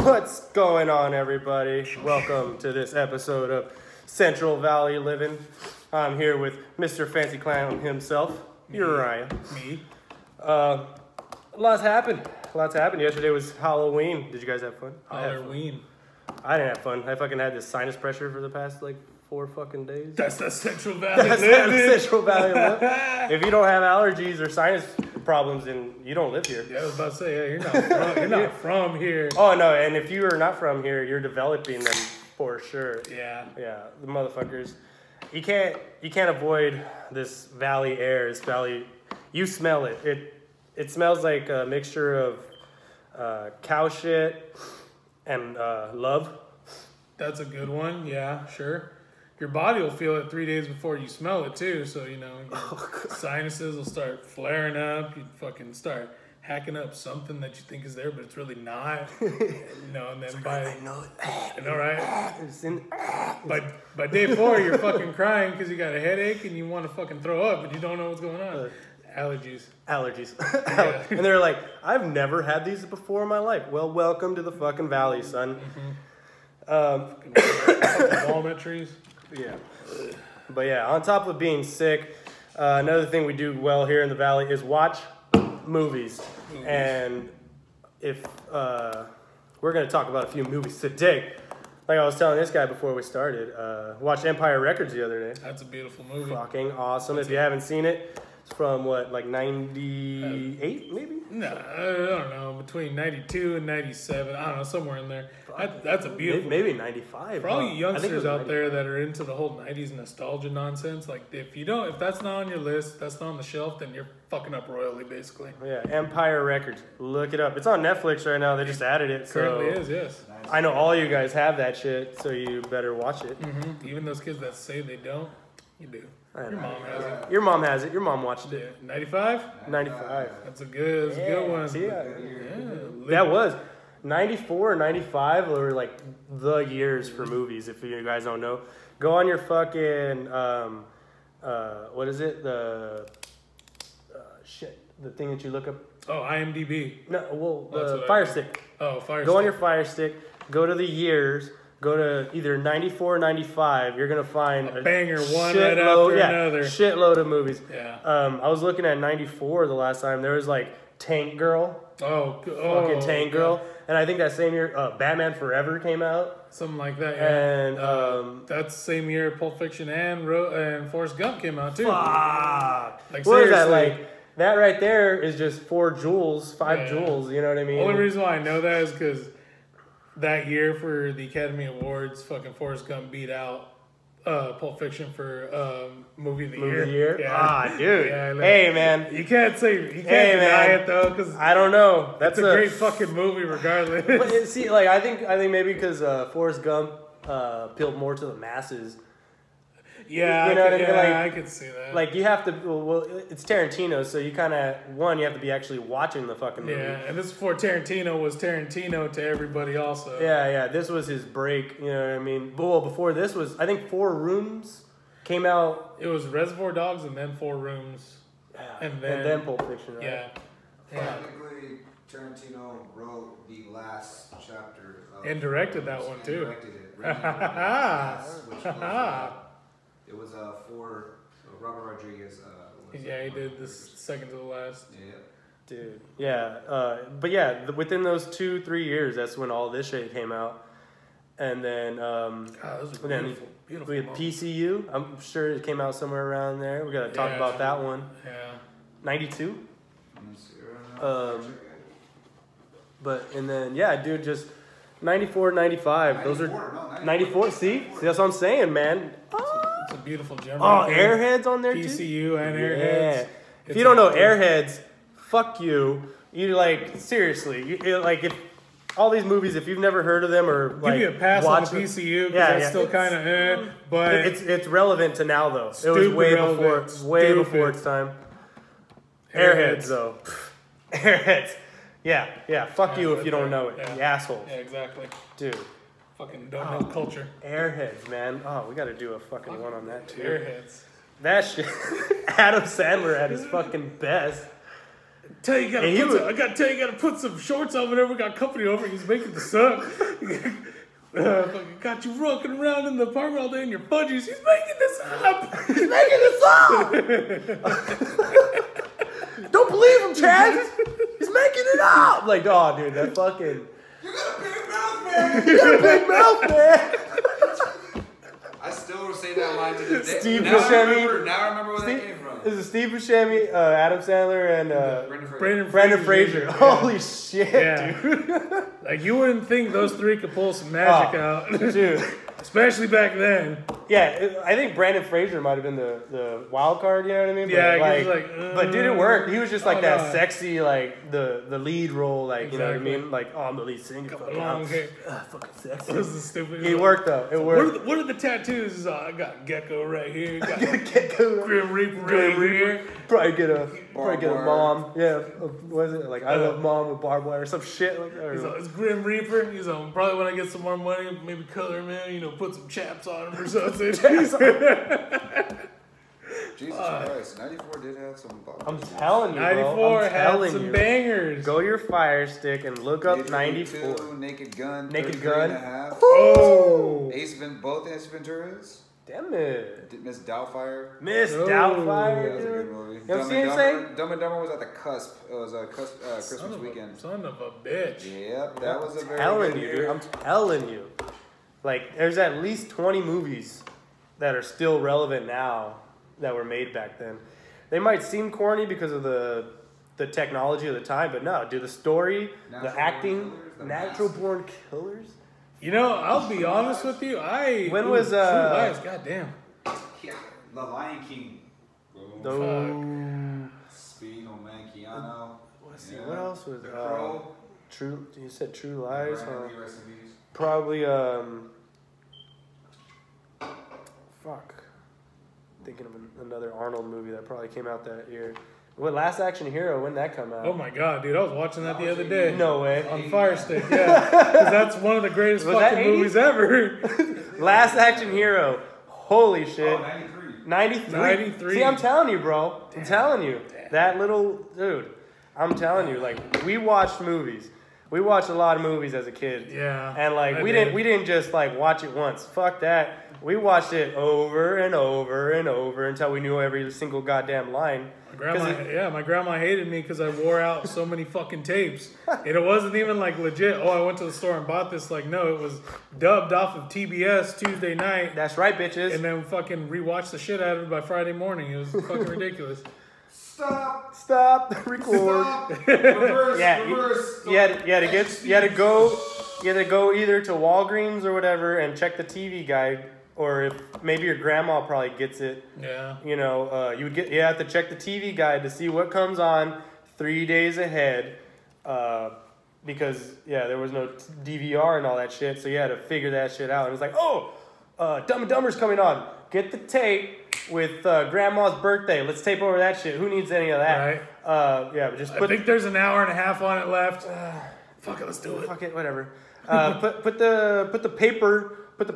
What's going on, everybody? Welcome to this episode of Central Valley Living. I'm here with Mr. Fancy Clown himself, Uriah. Me. Lots happened. Yesterday was Halloween. Did you guys have fun? Halloween. I didn't have fun. I fucking had this sinus pressure for the past 4 fucking days. That's the Central Valley That's living. Central Valley living. If you don't have allergies or sinus problems, then you don't live here. Yeah, I was about to say, you're not from here. Oh no, and if you are not from here, you're developing them for sure. Yeah. Yeah, the motherfuckers. You can't avoid this valley air. This valley, you smell it. It smells like a mixture of cow shit and love. That's a good one. Yeah, sure. Your body will feel it 3 days before you smell it too. So, your sinuses will start flaring up. You fucking start hacking up something that you think is there, but it's really not. And then I know it. you know, right? By day 4, you're fucking crying because you got a headache and you want to fucking throw up, but you don't know what's going on. Allergies. Yeah. And they're like, I've never had these before in my life. Well, welcome to the fucking valley, son. Walnut trees. Yeah. But yeah, on top of being sick, another thing we do well here in the valley is watch movies. And if we're going to talk about a few movies today. Like I was telling this guy before we started, watched Empire Records the other day. That's a beautiful movie. Fucking awesome. If you haven't seen it, it's from 98 maybe? No, I don't know. Between 92 and 97. I don't know, somewhere in there. That's a beautiful. Maybe 95. For all you youngsters out there that are into the whole 90s nostalgia nonsense, like if that's not on your list, that's not on the shelf, then you're fucking up royally, basically. Yeah, Empire Records. Look it up. It's on Netflix right now. They just added it. Currently is, yes. I know all you guys have that shit, so you better watch it. Mm-hmm. Even those kids that say they don't, you do. Your mom has it. Your mom has it. Your mom watched it. 95? 95. That's a good one. Yeah. That was 94 and 95 were like the years for movies. If you guys don't know, go on your fucking what is it? The the thing that you look up. Oh, IMDb. No, well, the Fire Stick. Oh, Fire Stick. Go on your Fire Stick. Go to the years. Go to either 94 or 95. You're going to find a banger one right after another. Shitload of movies. Yeah. I was looking at 94 the last time. There was like Tank Girl. Fucking Tank Girl. And I think that same year, Batman Forever came out. Something like that, yeah. And that's the same year Pulp Fiction and Forrest Gump came out, too. Fuck. Like, what seriously. is that like? That right there is just 4 jewels, 5 jewels, you know what I mean? The only reason why I know that is because that year for the Academy Awards, fucking Forrest Gump beat out Pulp Fiction for movie of the year. Yeah. Dude. Yeah, hey, man. You can't deny it though, because I don't know. That's a great fucking movie, regardless. But see, like I think maybe because Forrest Gump appealed more to the masses. Yeah, you know what I mean? Like, I could see that. Like you have to. Well, it's Tarantino, so you kind of you have to be actually watching the fucking movie. Yeah, and this before Tarantino was Tarantino to everybody also. Yeah. This was his break. You know what I mean? Well, before this was, I think 4 Rooms came out. It was Reservoir Dogs and then 4 Rooms, and then Pulp Fiction. Right? Yeah. Technically, Tarantino wrote the last chapter and directed that one too. Directed it. Which was, it was for Robert Rodriguez. Yeah, he did this second to the last. Yeah. Dude. Yeah. But yeah, within those 2-3 years, that's when all this shit came out. And then, those are beautiful. We had PCU. I'm sure it came out somewhere around there. We got to talk about that one. Yeah. 92. And then, yeah, dude, just 94, 95. Those are 94. See, that's what I'm saying, man. It's a beautiful gem. Oh, Airheads on there, PCU and Airheads. Yeah. If you don't know Airheads, fuck you. You like seriously. Like if all these movies, if you've never heard of them or like give you a pass on the PCU because it's still kind of but it's relevant to now though. It was way before its time. Airheads though. Airheads. Yeah. Fuck you if you don't know it, you asshole. Yeah, exactly. Dude. Fucking don't know culture. Airheads, man. Oh, we got to do a fucking one on that too. Airheads. That shit. Adam Sandler at his fucking best. Tell you, I gotta tell you, gotta put some shorts on whenever we got company over. He's making the sun. Fucking got you rocking around in the apartment all day in your budgies. He's making this up. He's making this up. Don't believe him, Chad. He's making it up. Like, oh, dude, that fucking. You got a big mouth, man. You got a big mouth, man. I still say that line to this day. Steve now Buscemi. I remember where that came from. This is Steve Buscemi, Adam Sandler, and Brendan Fraser. Yeah. Holy shit, Yeah. dude. Like, you wouldn't think those three could pull some magic out. Dude. Especially back then. Yeah, I think Brendan Fraser might have been the wild card, you know what I mean? Yeah, but, he was like, but dude, it worked. He was just like that no. sexy, like the lead role, like, you know what I Exactly. mean? Like, oh, I'm the lead singer. Fucking long hair. fucking sexy. This is stupid. It worked though. It worked. What are the tattoos? He's I got Gecko right here. Got Gecko. Grim Reaper right here. Probably get a mom. Yeah, what is it? Like, I love mom with barbed wire or some shit like that. It's Grim Reaper. He's probably when I get some more money, maybe color him in, put some chaps on him or something. Jesus Christ, 94 did have some bombs. I'm telling you, bro. 94 I'm had telling some you. bangers. Go your Fire Stick and look up 94. Naked Gun. Naked 33 Gun. and a half. Oh. Both Ace Venturas. Damn it. Miss Doubtfire. Miss Oh. Doubtfire, Yeah, that was a dude. good movie. You know what I'm saying? Dumb and Dumber was at the cusp. It was a Christmas Son weekend. of a bitch. Yep, that was a very telling good you, year. dude. I'm telling you. Like, there's at least 20 movies that are still relevant now that were made back then. They might seem corny because of the technology of the time, but no, dude, the story, the acting, Natural Born Killers. I'll be honest with you. When was, True Lies, goddamn. Yeah, The Lion King. Speed on Mankiano. What else was The Crow. True? You said True Lies? Brandon Lee, rest in peace. Probably fuck. Thinking of another Arnold movie that probably came out that year. What, Last Action Hero? When did that come out? Oh my god, dude! I was watching that the other day. No way. On Fire Stick, yeah, because that's one of the greatest Was that fucking 80s? movies ever. Last Action Hero. Holy shit. Oh, 93. 93. 93. See, I'm telling you, bro. I'm telling you. That little dude. I'm telling you. Like, we watched movies. We watched a lot of movies as a kid. Yeah. And like we didn't just like watch it once. Fuck that. We watched it over and over and over until we knew every single goddamn line. My grandma hated me because I wore out so many fucking tapes. And it wasn't even like legit, I went to the store and bought this. Like, no, it was dubbed off of TBS Tuesday night. That's right, bitches. And then fucking rewatched the shit out of it by Friday morning. It was fucking ridiculous. Stop. Record. Stop. Reverse. Reverse. You had to go either to Walgreens or whatever and check the TV guide, or if maybe your grandma probably gets it. Yeah. You have to check the TV guide to see what comes on 3 days ahead, because there was no DVR and all that shit, so you had to figure that shit out. And it's like, Dumb and Dumber's coming on. Get the tape with grandma's birthday. Let's tape over that shit. Who needs any of that? Right. But just I think there's an hour and a half on it left. Fuck it, let's do it. Fuck it, whatever. Put the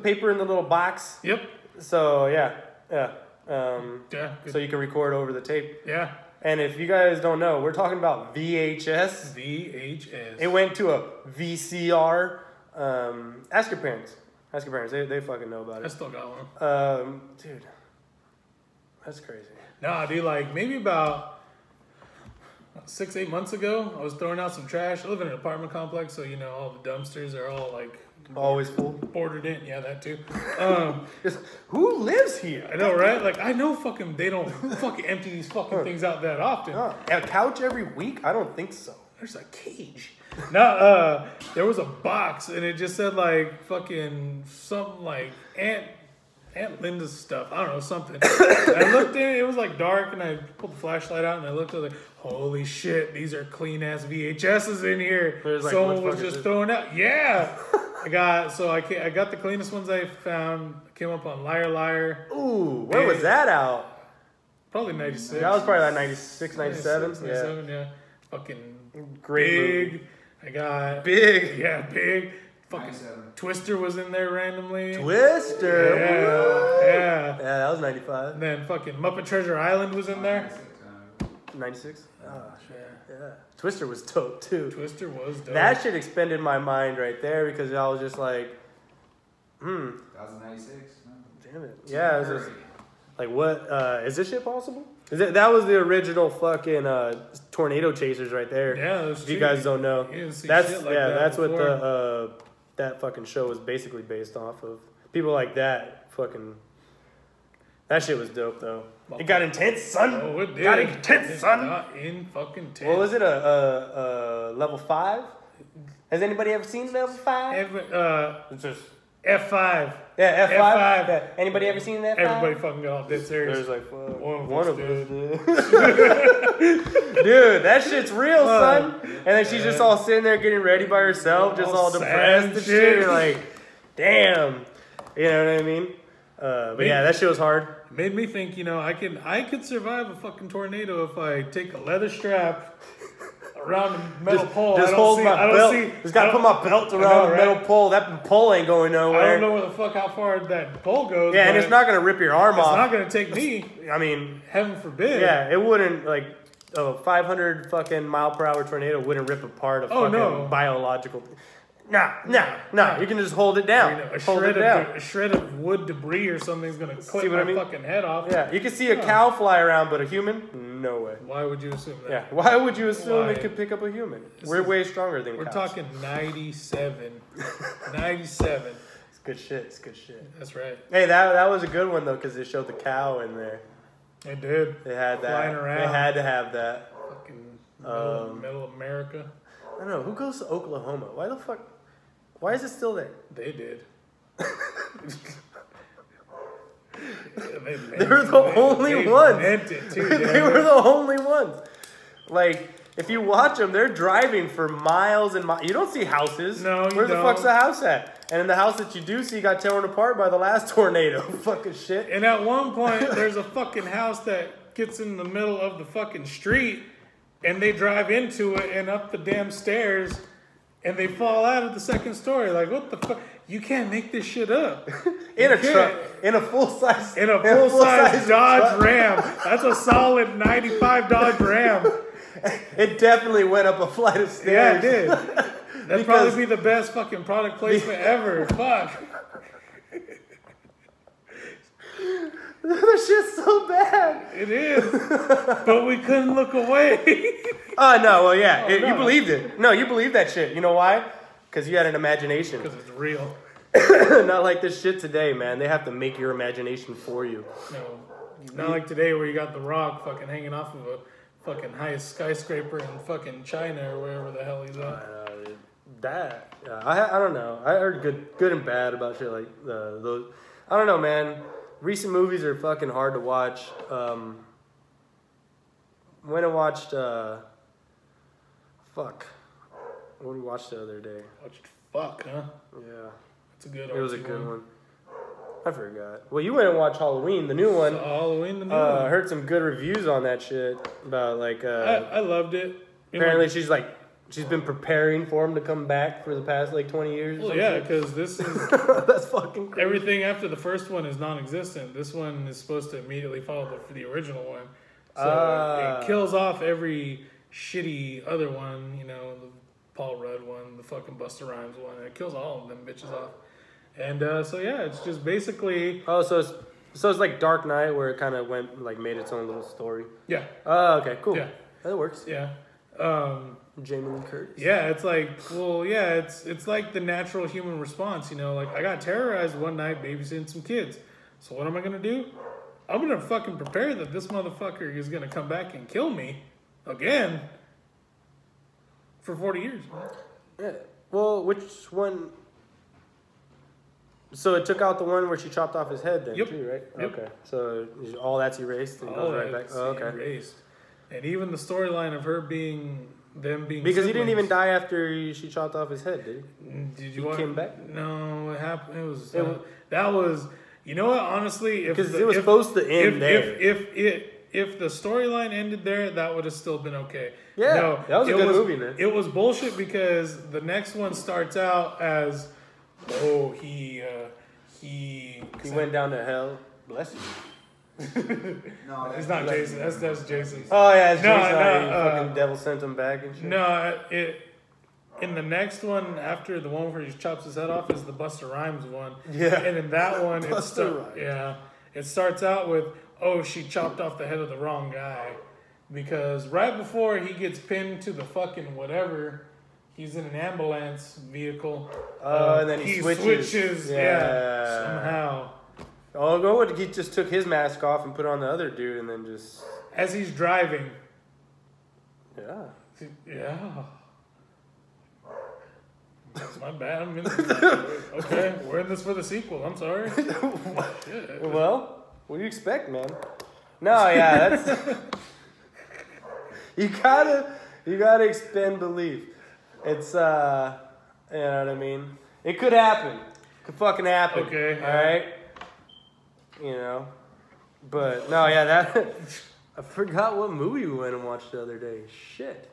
paper in the little box. Yep. So yeah. Good. So you can record over the tape. Yeah. And if you guys don't know, we're talking about VHS. VHS. It went to a VCR. Ask your parents. They fucking know about I it. still got one. Dude, that's crazy. Nah, dude, like maybe about 6-8 months ago, I was throwing out some trash. I live in an apartment complex, so all the dumpsters are all like Always full. bordered in. Yeah, that too. Who lives here? I know, right? Like I know they don't fucking empty these fucking things out that often. A couch every week? I don't think so. There's a cage. No, there was a box and it just said like fucking something like Aunt Linda's stuff. I don't know, something. I looked in it was like dark, and I pulled the flashlight out and I looked at it like, holy shit, these are clean ass VHSs in here. Like, someone was just throwing out. Yeah. I got the cleanest ones I found. Came up on Liar Liar. Ooh, when was that out? Probably 96. That was probably like 96, 97. 97, yeah. Fucking Great big. movie. I got Big. Yeah, big. Fucking 97. Twister was in there randomly. Twister. Yeah. Yeah, that was 95. And then fucking Muppet Treasure Island was in there. 96? Oh, Yeah. Twister was dope, too. Twister was dope. That shit expended my mind right there because I was just like, 2096. Damn it. Yeah, it was just, like, what? Is this shit possible? That was the original fucking tornado chasers right there. Yeah, that's if you guys don't know. You didn't see That's shit like that's before. what the that fucking show was basically based off of. People like that fucking. That shit was dope though. It got intense, son. Oh, it did. Got intense, son. Got in fucking tense. What was it? A level 5? Has anybody ever seen level 5? It's just F5. yeah, F5. F5. Yeah. Anybody ever seen that? Everybody fucking got all dead serious. There's like One of us did. Dude, that shit's real, son. And then she's just all sitting there getting ready by herself, just all depressed and shit. You're like, damn. You know what I mean? But yeah, that shit was hard. Made me think, I could survive a fucking tornado if I take a leather strap around a metal pole. Just hold my belt. Just gotta put my belt around the metal pole. That pole ain't going nowhere. I don't know where the fuck how far that pole goes. Yeah, and it's not gonna rip your arm off. It's not gonna take me. I mean, heaven forbid. Yeah, it wouldn't like a 500 fucking mile per hour tornado wouldn't rip apart a fucking biological. Nah. You can just hold it down. A shred of wood debris or something's gonna clip my fucking head off. Yeah, you can see a cow fly around, but a human, no way. Why would you assume that? Yeah, why would you assume it could pick up a human? We're way stronger than cows. We're talking 97. 97. It's good shit. It's good shit. That's right. Hey, that was a good one though, because they showed the cow in there. It did. They had that. Flying around. They had to have that. Fucking middle America. I don't know. Who goes to Oklahoma? Why the fuck? Why is it still there? They did. They were the only ones. They were the only ones. Like, if you watch them, they're driving for miles and miles. You don't see houses. No, you Where the don't. fuck's the house at? And in the house that you do see got torn apart by the last tornado. Fucking shit. And at one point, there's a fucking house that gets in the middle of the fucking street, and they drive into it and up the damn stairs, and they fall out of the second story. Like, what the fuck? You can't make this shit up. In a truck. In a full-size. In a full-size Dodge Ram. That's a solid 95 Dodge Ram. It definitely went up a flight of stairs. Yeah, it did. That'd probably be the best fucking product placement ever. Fuck. That shit's so bad. It is. But we couldn't look away. No, well, yeah. You believed it. No, you believed that shit. You know why? Because you had an imagination. Because it's real. Not like this shit today, man. They have to make your imagination for you. No. Not like today where you got The Rock fucking hanging off of a fucking highest skyscraper in fucking China or wherever the hell he's at. I don't know. I heard good and bad about shit like those. I don't know, man. Recent movies are fucking hard to watch. Went and watched fuck. What did we watch the other day? Watched Fuck, huh? Yeah. It's a good. It was a good one. I forgot. Well, you went and watched Halloween, the new one. Halloween, the new one. I heard some good reviews on that shit about like. I loved it. Apparently, she's been preparing for him to come back for the past like 20 years. Well, yeah, because this is that's fucking crazy. Everything after the first one is non-existent. This one is supposed to immediately follow the original one, so it kills off every shitty other one. You know, the Paul Rudd one, the fucking Busta Rhymes one. It kills all of them bitches off. And so yeah, it's just basically. Oh, so it's like Dark Knight, where it kind of made its own little story. Yeah. Oh, okay, cool. Yeah, that works. Yeah. Jamie Lee Curtis. Yeah, it's like, well, yeah, it's like the natural human response, you know. Like, I got terrorized one night babysitting some kids. So what am I gonna do? I'm gonna fucking prepare that this motherfucker is gonna come back and kill me again for 40 years. Yeah. Well, which one? So it took out the one where she chopped off his head then, too, right? Yep. Okay. So all that's erased and goes right back. Oh, okay. Erased. And even the storyline of her being because siblings. he didn't even die after she chopped off his head, did he? Did you? He came back? No, it happened. That was. You know what? Honestly, because it was supposed to end there. If the storyline ended there, that would have still been okay. Yeah, no, that was a good movie, man. It was bullshit because the next one starts out as, he went down to hell. Bless you. No, It's not Jason. That's Jason. Oh yeah, it's No, Jason. no, He fucking devil sent him back and shit. No, in the next one after the one where he chops his head off is the Busta Rhymes one. Yeah. And in that one, Busta Rhymes. yeah, it starts out with, oh, she chopped off the head of the wrong guy, because right before he gets pinned to the fucking whatever, he's in an ambulance vehicle. And then he switches. Yeah. Somehow. Oh, go! He just took his mask off and put on the other dude, and then just As he's driving. yeah. Yeah. That's my bad. Okay, we're in this for the sequel. I'm sorry. Shit. Well, what do you expect, man? No, yeah, that's you gotta expend belief. It's you know what I mean. It could happen. Could fucking happen. Okay. All right. You know, but no, yeah, that I forgot what movie we went and watched the other day. Shit.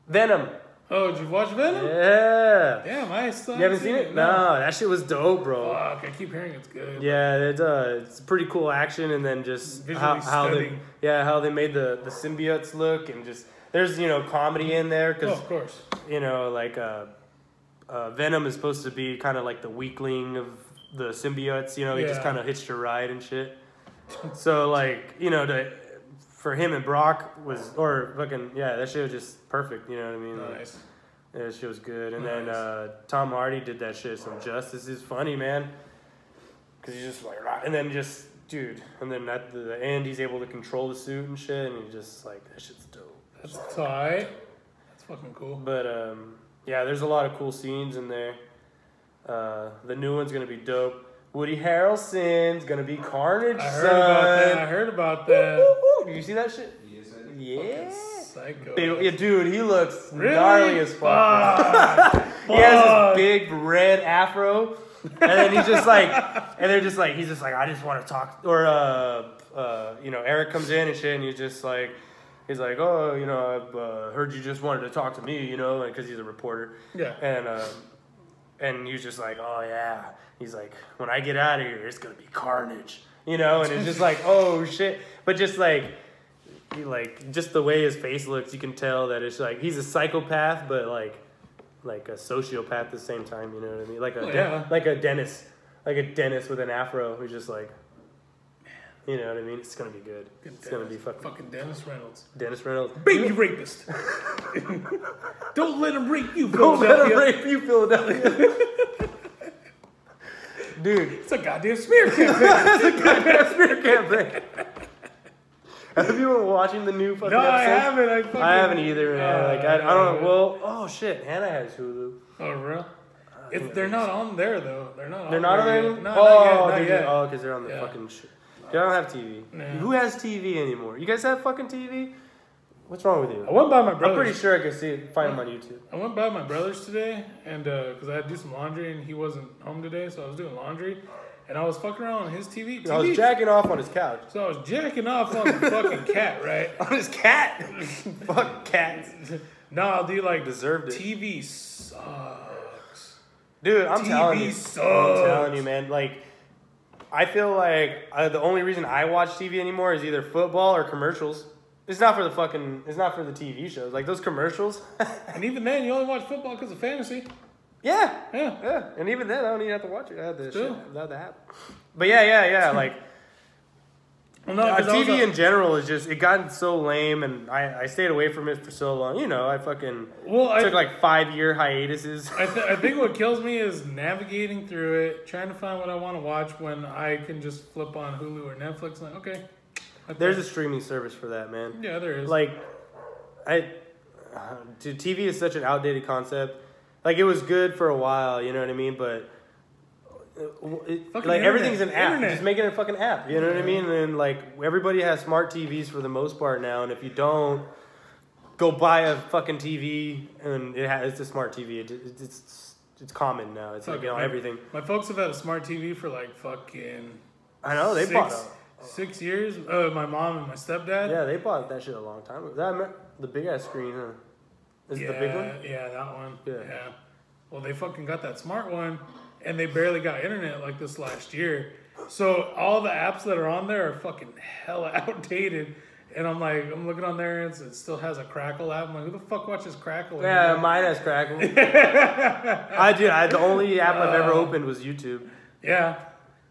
Venom. Oh, did you watch Venom? Yeah. Damn, I still You haven't seen it? No, that shit was dope, bro. Fuck, I keep hearing it's good. Yeah, it's pretty cool action, and then just Visually stunning. how they made the symbiotes look, and just there's comedy in there Oh, because of course. like Venom is supposed to be kind of like the weakling of the symbiotes. He just Yeah. kind of hitched a ride and shit. So like for him and Brock that shit was just perfect. You know what I mean? Like, Nice. yeah, that shit was good. And Nice. then Tom Hardy did that shit some justice. It's funny, man. Because he's just like, and then just, dude. And then at the end, he's able to control the suit and shit. And he's just like, that shit's dope. That's tight. That's fucking cool. But, yeah, there's a lot of cool scenes in there. The new one's going to be dope. Woody Harrelson's going to be Carnage, I heard about that. Did you see that shit? Yes, I did. Yeah. Psycho. Yeah, dude, he looks Really? gnarly as fuck. He has this big red afro, and then he's just like, he's just like, I just want to talk. Or Eric comes in and shit, and he's like, oh, I've heard you just wanted to talk to me, because he's a reporter. Yeah. And he's just like, oh yeah. He's like, when I get out of here, it's gonna be carnage, and it's just like, oh shit. But just like. Just the way his face looks, you can tell that it's like he's a psychopath, but like a sociopath at the same time. You know what I mean? Like a dentist with an afro who's just like, you know what I mean? It's gonna be good. It's gonna be fucking Dennis Reynolds. Dennis Reynolds, baby rapist. Don't let him rape you. Don't let him rape you, Philadelphia. Dude, it's a goddamn smear campaign. It's a goddamn smear campaign. Have you been watching the new fucking episodes? I haven't either, man. I don't know. Well, oh shit, Hannah has Hulu. Oh, real? They're not on there, though. They're not on there? No, not yet. Not yet. Oh, because they're on the fucking shit. I don't have TV. No. Who has TV anymore? You guys have fucking TV? What's wrong with you? I went by my brother's. I'm pretty sure I could find them on YouTube. I went by my brother's today, and because I had to do some laundry, and he wasn't home today, so I was doing laundry. And I was fucking around on his TV. I was jacking off on his couch. So I was jacking off on the fucking cat, right? On his cat? Fuck cats. No, dude, like, deserved it. TV sucks. Dude, I'm telling you. Sucks. I'm telling you, man. Like, I feel like the only reason I watch TV anymore is either football or commercials. It's not for the TV shows. Like, those commercials. And even then, you only watch football because of fantasy. Yeah. And even then, I don't even have to watch it. I have the shit without the app. But yeah. Like, TV in general is just, it got so lame, and I stayed away from it for so long. I fucking took like 5-year hiatuses. I think what kills me is navigating through it, trying to find what I want to watch when I can just flip on Hulu or Netflix. Like, okay. There's a streaming service for that, man. Yeah, there is. Like, dude, TV is such an outdated concept. Like, it was good for a while, you know what I mean? But, everything's an app. Just make it a fucking app, you know what I mean? And, like, everybody has smart TVs for the most part now. And if you don't, go buy a fucking TV, and it's a smart TV. It's common now. It's like, everything. My folks have had a smart TV for, like, fucking... I know, they bought 6 years. My mom and my stepdad. Yeah, they bought that shit a long time ago. The big-ass screen, huh? Is it the big one? Yeah, that one. Yeah. Well, they fucking got that smart one, and they barely got internet like this last year. So all the apps that are on there are fucking hella outdated. And I'm looking on there and it still has a Crackle app. I'm like, who the fuck watches Crackle? Yeah, mine has Crackle. The only app I've ever opened was YouTube. Yeah.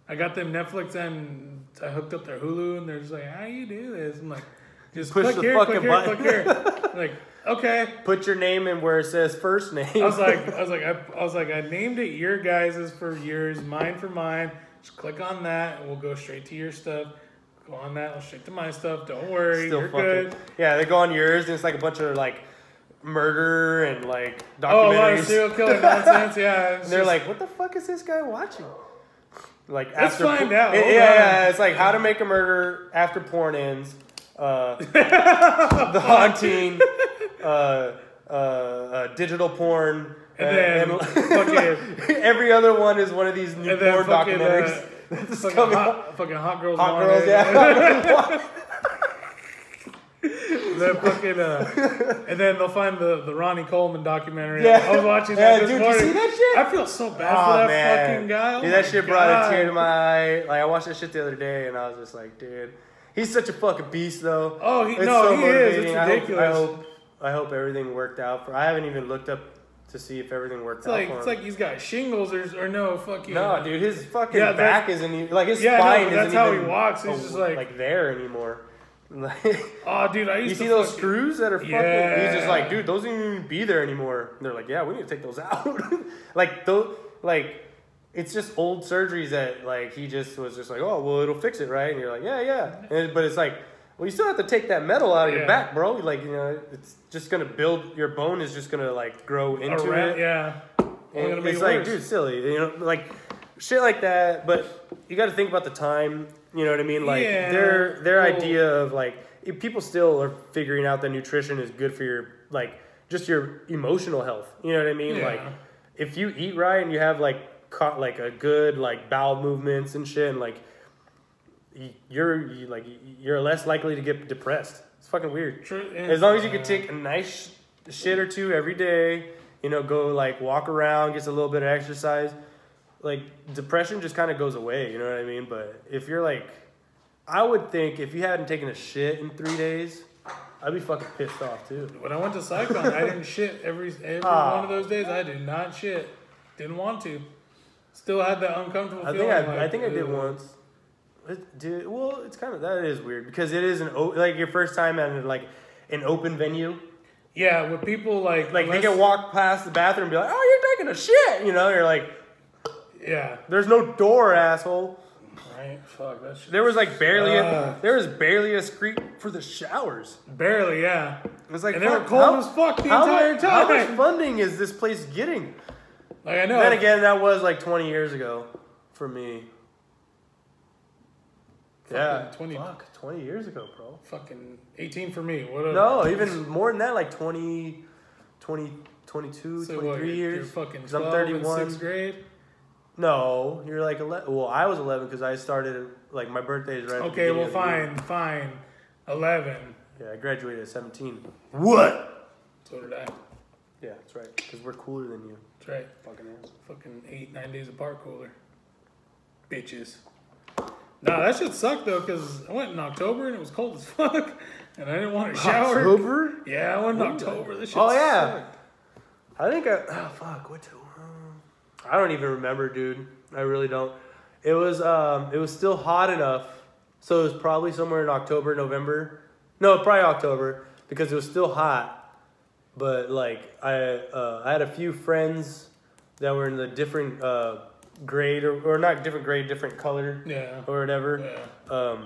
I got them Netflix and I hooked up their Hulu and they're just like, how do you do this? I'm like, just push click the here, fucking click button. here, click here. I'm like, okay. Put your name in where it says first name. I was like, I named it your guys's for yours, mine for mine. Just click on that and we'll go straight to your stuff. Go on that, we'll straight to my stuff. Don't worry, Still you're fucking, good. Yeah, they go on yours and it's like a bunch of like murder and like documentaries. Oh, a lot of serial killer nonsense, yeah. And they're like, what the fuck is this guy watching? Like let's after find out. Yeah, it's like how to make a murder after porn ends. The haunting, digital porn, and then fucking every other one is one of these new porn documentaries. Fucking hot girls. Hot girls, yeah. And then they'll find the Ronnie Coleman documentary. Yeah. I was watching that this dude, morning. you see that shit? I feel so bad for that fucking guy. Oh dude, that shit brought God. a tear to my eye. Like I watched that shit the other day, and I was just like, dude, he's such a fucking beast, though. Oh, he is. It's motivating. ridiculous. I hope everything worked out. I haven't even looked up to see if everything worked out for him. It's like he's got shingles or no fucking. No, dude, his fucking back isn't even like his spine no, isn't that's how even he walks. He's just like there anymore. Oh, dude, I used you to see those screws that are fucking. Yeah. He's just like, dude, those don't even be there anymore. And they're like, yeah, we need to take those out. It's just old surgeries that like he just was just like, oh, well, it'll fix it, right? And you're like, yeah. But it's like, well, you still have to take that metal out of your back, bro. Like, it's just gonna build your bone is just gonna like grow into it. Yeah. And it's like, dude, silly, like shit like that. But you got to think about the time. You know what I mean? Like their idea of like if people still are figuring out that nutrition is good for your like just your emotional health. You know what I mean? Yeah. Like if you eat right and you have like a good like bowel movements and shit, and like you're less likely to get depressed. It's fucking weird. True. As long as you can take a nice shit or two every day, go like walk around, get a little bit of exercise, like depression just kind of goes away. You know what I mean? But if you're like, I would think if you hadn't taken a shit in 3 days, I'd be fucking pissed off too. When I went to Cyclone, I didn't shit every one of those days. I did not shit. Didn't want to. Still had that uncomfortable feeling. I think I did once. Dude, well, it's kind of that is weird because it is like your first time at like an open venue. Yeah, with people like they can walk past the bathroom and be like, "Oh, you're taking a shit," You're like, "Yeah, there's no door, asshole." Right? Fuck that shit. There was like barely a screep for the showers. Barely, yeah. It was like, and they were cold as fuck the entire time. How much funding is this place getting? Like I know. Then again, that was like 20 years ago for me. Yeah, 20 years ago, bro. Fucking 18 for me. What? No, even more than that, like 20, 22, so 23 what, years. You're fucking 12 I'm 31. in 6th grade? No, you're like 11. Well, I was 11 because I started, like, my birthday is right at the Okay, well, beginning fine. 11. Yeah, I graduated at 17. What? So did I. Yeah, that's right. Because we're cooler than you. That's right. Fucking ass. Fucking 8-9 days apart cooler. Bitches. Nah, that shit sucked though, because I went in October and it was cold as fuck, and I didn't want to shower. October? Yeah, I went in October. This shit sucked. I think I don't even remember, dude. I really don't. It was still hot enough, so it was probably somewhere in October, November. No, probably October, because it was still hot. But like I had a few friends that were in the different grade or not different grade, different color, or whatever. Yeah.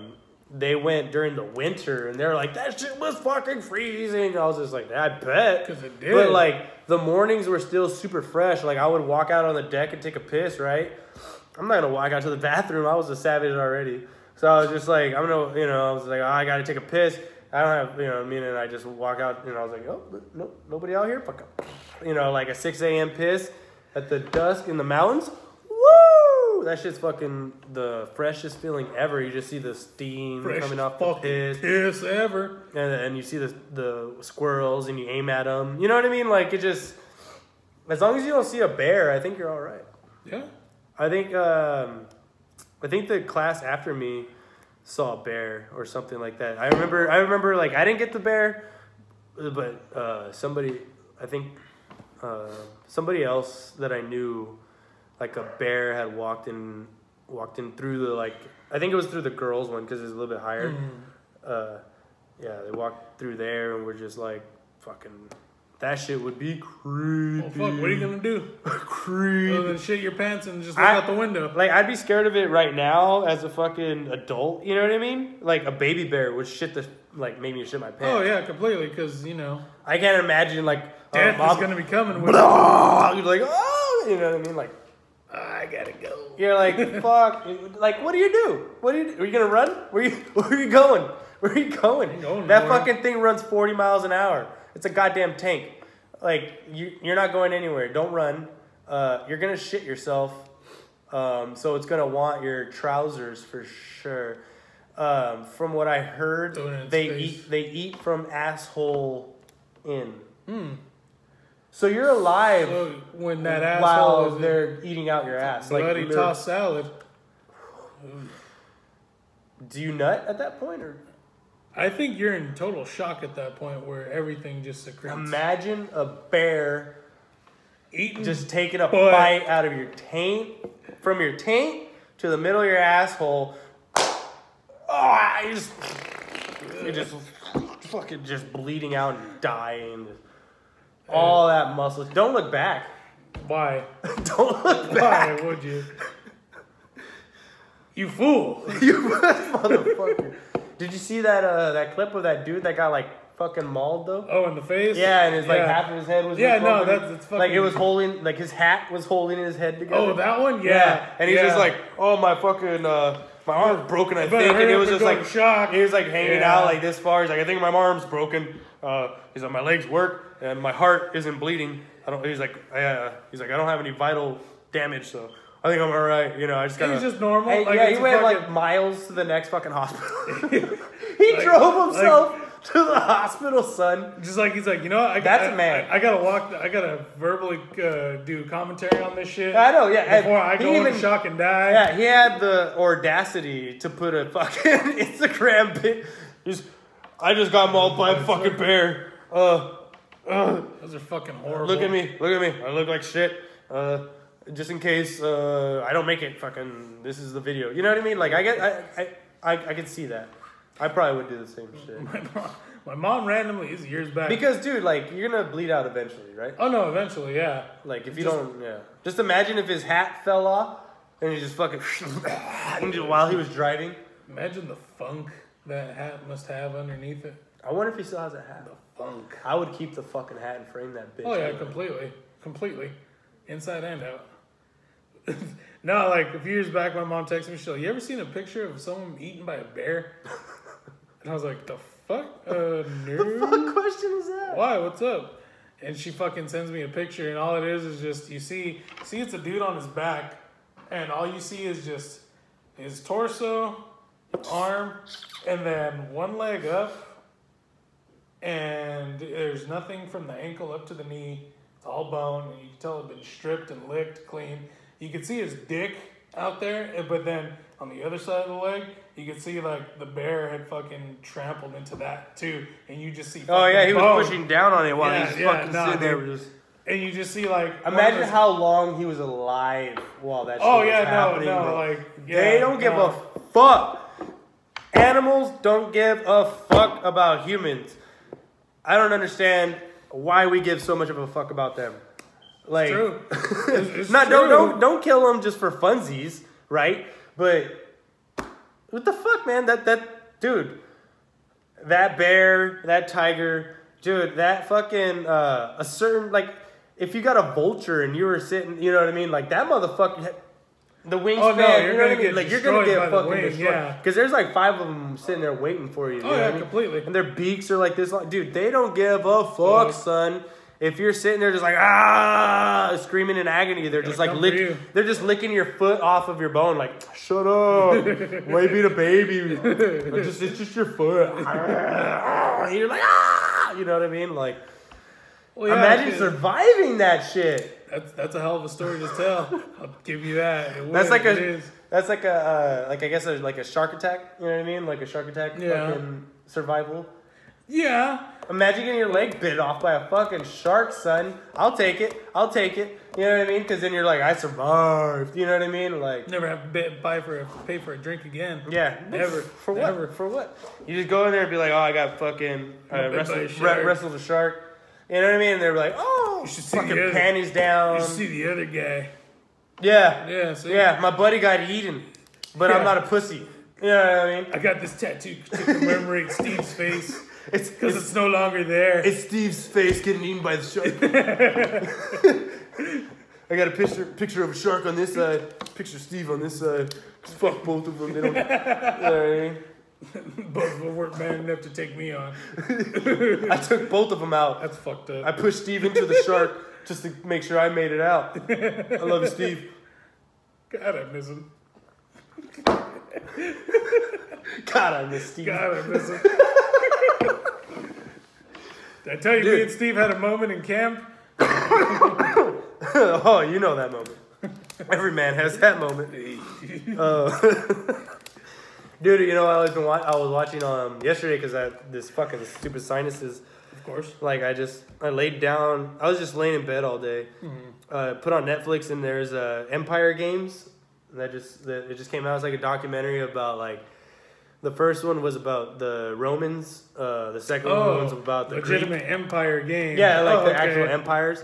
They went during the winter and they're like, that shit was fucking freezing. I was just like, I bet. Because it did. But like the mornings were still super fresh. Like I would walk out on the deck and take a piss, right? I'm not gonna walk out to the bathroom. I was a savage already. So I was just like, I was like, oh, I gotta take a piss. I don't have, and I just walk out and I was like, oh, no, nobody out here? Fuck up. Like a 6 a.m. piss at the dusk in the mountains. Woo! That shit's fucking the freshest feeling ever. You just see the steam coming off the piss ever. And you see the squirrels and you aim at them. You know what I mean? Like, it just... As long as you don't see a bear, I think you're all right. Yeah. I think I think the class after me saw a bear or something like that. I remember like I didn't get the bear, but somebody else that I knew, like a bear had walked in through the, like, I think it was through the girls one because it's a little bit higher. Yeah, they walked through there and we're just like, fucking, that shit would be creepy. Well, fuck, what are you gonna do? Creepy. Other than shit your pants and just look out the window. Like, I'd be scared of it right now as a fucking adult, you know what I mean? Like, a baby bear would make me shit my pants. Oh, yeah, completely, because, you know. I can't imagine, like, death is gonna be coming with you're like, oh, you know what I mean? Like, I gotta go. you're like, fuck. Like, what do you do? Are you gonna run? Where are you going? Where are you going? That fucking thing runs 40 miles an hour. It's a goddamn tank. Like, you're not going anywhere. Don't run. You're gonna shit yourself. So it's gonna want your trousers for sure. From what I heard, they eat from asshole in. So you're alive. So when that asshole while is they're eating out your ass, bloody like tossed salad. Do you nut at that point, or? I think you're in total shock at that point where everything just secretes. Imagine a bear eating, just taking a bite out of your taint, from your taint to the middle of your asshole. Oh, you're just fucking just bleeding out and dying. All that muscle. Don't look back. Why? Don't look back. Why would you? You fool. You motherfucker. Did you see that clip of that dude that got like fucking mauled though? Oh, in the face? Yeah, and his like half of his head was no, that's fucking, like it was holding, like his hat was holding his head together. Oh, that one? Yeah. And he's just like, oh, my fucking my arm's broken, I think, and it was just like shock. He was like hanging out like this far. He's like, I think my arm's broken. He's like, my legs work and my heart isn't bleeding. He's like, I don't have any vital damage, so I think I'm all right. You know, I just gotta. He's just normal. Hey, like, he went like miles to the next fucking hospital. He drove himself to the hospital, son. Just like he's like, you know what? That's a man. I gotta walk. I gotta verbally do commentary on this shit. I know, yeah. Before I go into shock and die. Yeah, he had the audacity to put a fucking Instagram pic. I just got mauled by a fucking bear. Those are fucking horrible. Look at me. I look like shit. Just in case I don't make it, fucking, this is the video. You know what I mean? Like, I can see that. I probably would do the same shit. My mom randomly, is years back. Because, dude, like, you're gonna bleed out eventually, right? Oh, no, eventually, yeah. Like, if you don't, yeah. Just imagine if his hat fell off and he just fucking, while he was driving. Imagine the funk that hat must have underneath it. I wonder if he still has a hat. The funk. I would keep the fucking hat and frame that bitch. Oh, yeah, completely. Inside and out. No, like a few years back, my mom texted me, she's like, you ever seen a picture of someone eaten by a bear? And I was like, the fuck? No. The fuck question is that? Why? What's up? And she fucking sends me a picture, and all it is just, you see it's a dude on his back, and all you see is just his torso, arm, and then one leg up, and there's nothing from the ankle up to the knee. It's all bone, and you can tell it's been stripped and licked clean. You can see his dick out there, but then on the other side of the leg, you can see like the bear had fucking trampled into that too, and you just see. Oh yeah, he bone. was pushing down on it while he's fucking sitting there. Just... And you just see like. Imagine how long he was alive while that shit was happening. They don't give a fuck. Animals don't give a fuck about humans. I don't understand why we give so much of a fuck about them. Like, it's not true. don't kill them just for funsies, right? But what the fuck, man? That dude, that bear, that tiger, dude, that fucking a certain, like, if you got a vulture and you were sitting, you know what I mean? Like, that motherfucker, the wingspan, oh, no, you know what I mean? Like, you're gonna get fucking destroyed. Yeah. Because there's like 5 of them sitting there waiting for you. You know what I mean? Completely. And their beaks are like this long. Dude, they don't give a fuck, son. If you're sitting there just like, screaming in agony, they're just like they're just licking your foot off of your bone, like, shut up. Why being a baby? It's just your foot. And you're like, you know what I mean? Like, imagine surviving that shit. That's a hell of a story to tell. I'll give you that. That's like I guess like a shark attack. You know what I mean? Like a shark attack. Fucking survival. Yeah. Imagine getting your leg bit off by a fucking shark, son. I'll take it. You know what I mean? Because then you're like, I survived. You know what I mean? Like never have to pay for a drink again. Yeah. Never. For what? Never. For what? You just go in there and be like, oh, I got fucking wrestled a shark. You know what I mean? And they're like, oh, fucking panties down. You should see the other guy. Yeah. Yeah. See? Yeah. My buddy got eaten, but I'm not a pussy. You know what I mean? I got this tattoo to commemorate Steve's face. Because it's no longer there. It's Steve's face getting eaten by the shark. I got a picture of a shark on this side, picture of Steve on this side. Fuck both of them. They don't. You know what I mean? Both of them weren't man enough to take me on. I took both of them out. That's fucked up. I pushed Steve into the shark just to make sure I made it out. I love you, Steve. God, I miss him. God, I miss Steve. God, I miss him. Did I tell you, me and Steve had a moment in camp? Oh, you know that moment. Every man has that moment. Dude, you know I was watching yesterday because I had this fucking stupid sinuses. Of course. Like I laid down. I was just laying in bed all day. Mm-hmm. Put on Netflix and there's Empire Games. It just came out as like a documentary about like. The first one was about the Romans. The second one was about the legitimate Greek. empire game. Yeah, like the actual empires.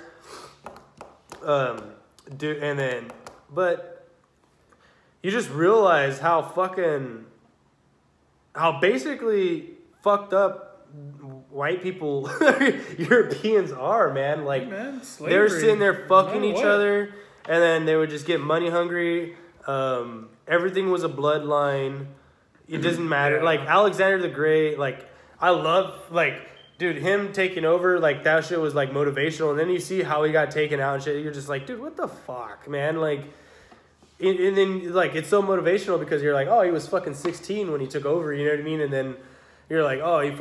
But you just realize how basically fucked up white people, Europeans are, man. Like they were sitting there fucking each other, and then they would just get money hungry. Everything was a bloodline. It doesn't matter. Yeah. Like Alexander the Great, like I love, like, dude, him taking over, like that shit was like motivational. And then you see how he got taken out and shit. You're just like, dude, what the fuck, man? Like, and then like it's so motivational because you're like, oh, he was fucking 16 when he took over. You know what I mean? And then you're like, oh, he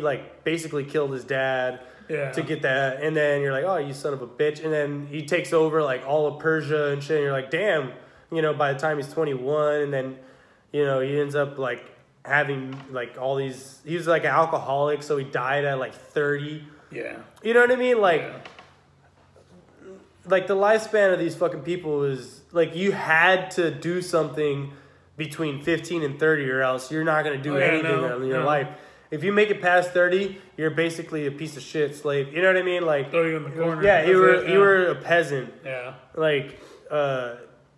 like basically killed his dad to get that. And then you're like, oh, you son of a bitch. And then he takes over like all of Persia and shit. And you're like, damn. You know, by the time he's 21, and then. You know, he ends up, like, having, like, all these... He was, like, an alcoholic, so he died at, like, 30. Yeah. You know what I mean? Like, like the lifespan of these fucking people is... Like, you had to do something between 15 and 30, or else you're not going to do anything in your life. If you make it past 30, you're basically a piece of shit slave. You know what I mean? Like... Throw you in the corner. Yeah, you were a peasant. Yeah. Like,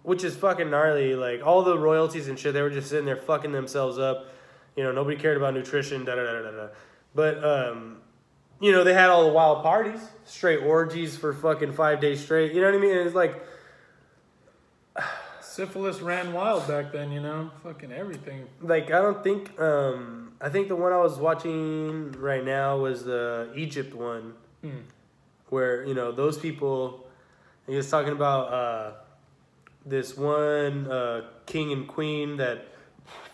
which is fucking gnarly. Like, all the royalties and shit, they were just sitting there fucking themselves up. You know, nobody cared about nutrition, da-da-da-da-da. But, you know, they had all the wild parties. Straight orgies for fucking 5 days straight. You know what I mean? And it's like... Syphilis ran wild back then, you know? Fucking everything. Like, I don't think... I think the one I was watching right now was the Egypt one. Where, you know, those people... He was talking about... this one king and queen that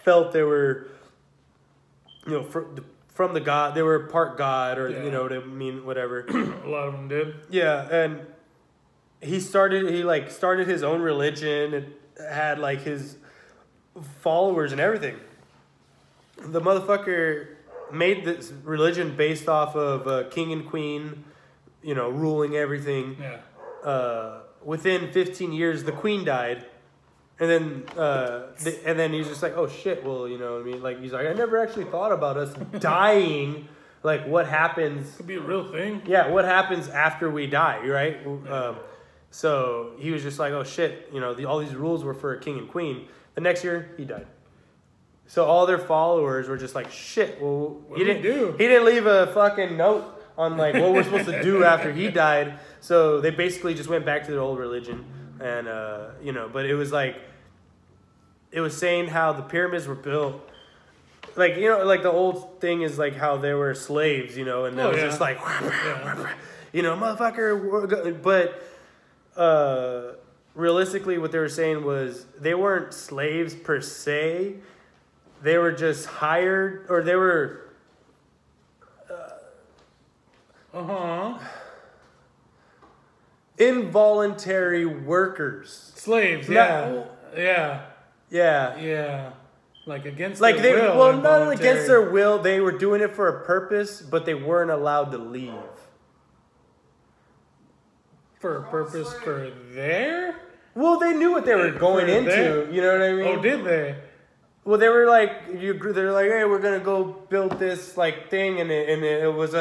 felt they were, you know, from the god. They were part god, or you know what I mean, whatever. A lot of them did. Yeah, and he started his own religion and had like his followers and everything. The motherfucker made this religion based off of king and queen, you know, ruling everything. Yeah. Within 15 years, the queen died, and then he's just like, oh shit, well, you know what I mean? Like, he's like, I never actually thought about us dying. Like, what happens? Could be a real thing. Yeah, what happens after we die, right? So he was just like, oh shit, you know, all these rules were for a king and queen. The next year, he died. So all their followers were just like, shit, well, he didn't leave a fucking note on like what we're supposed to do after he died. So they basically just went back to their old religion. And, you know, but it was like, it was saying how the pyramids were built. Like, you know, like the old thing is like how they were slaves, you know, and it was just like, you know, motherfucker. But realistically, what they were saying was they weren't slaves per se. They were just hired, or they were... involuntary workers. Slaves, No. yeah. Yeah. Yeah. Like against Like their they, will. well, not involuntary. against their will. They were doing it for a purpose, but they weren't allowed to leave. For a purpose for their? Well, they knew what they were going into. their- You know what I mean? Oh, did they? Well, they were like, they're like, hey, we're gonna go build this like thing, and it was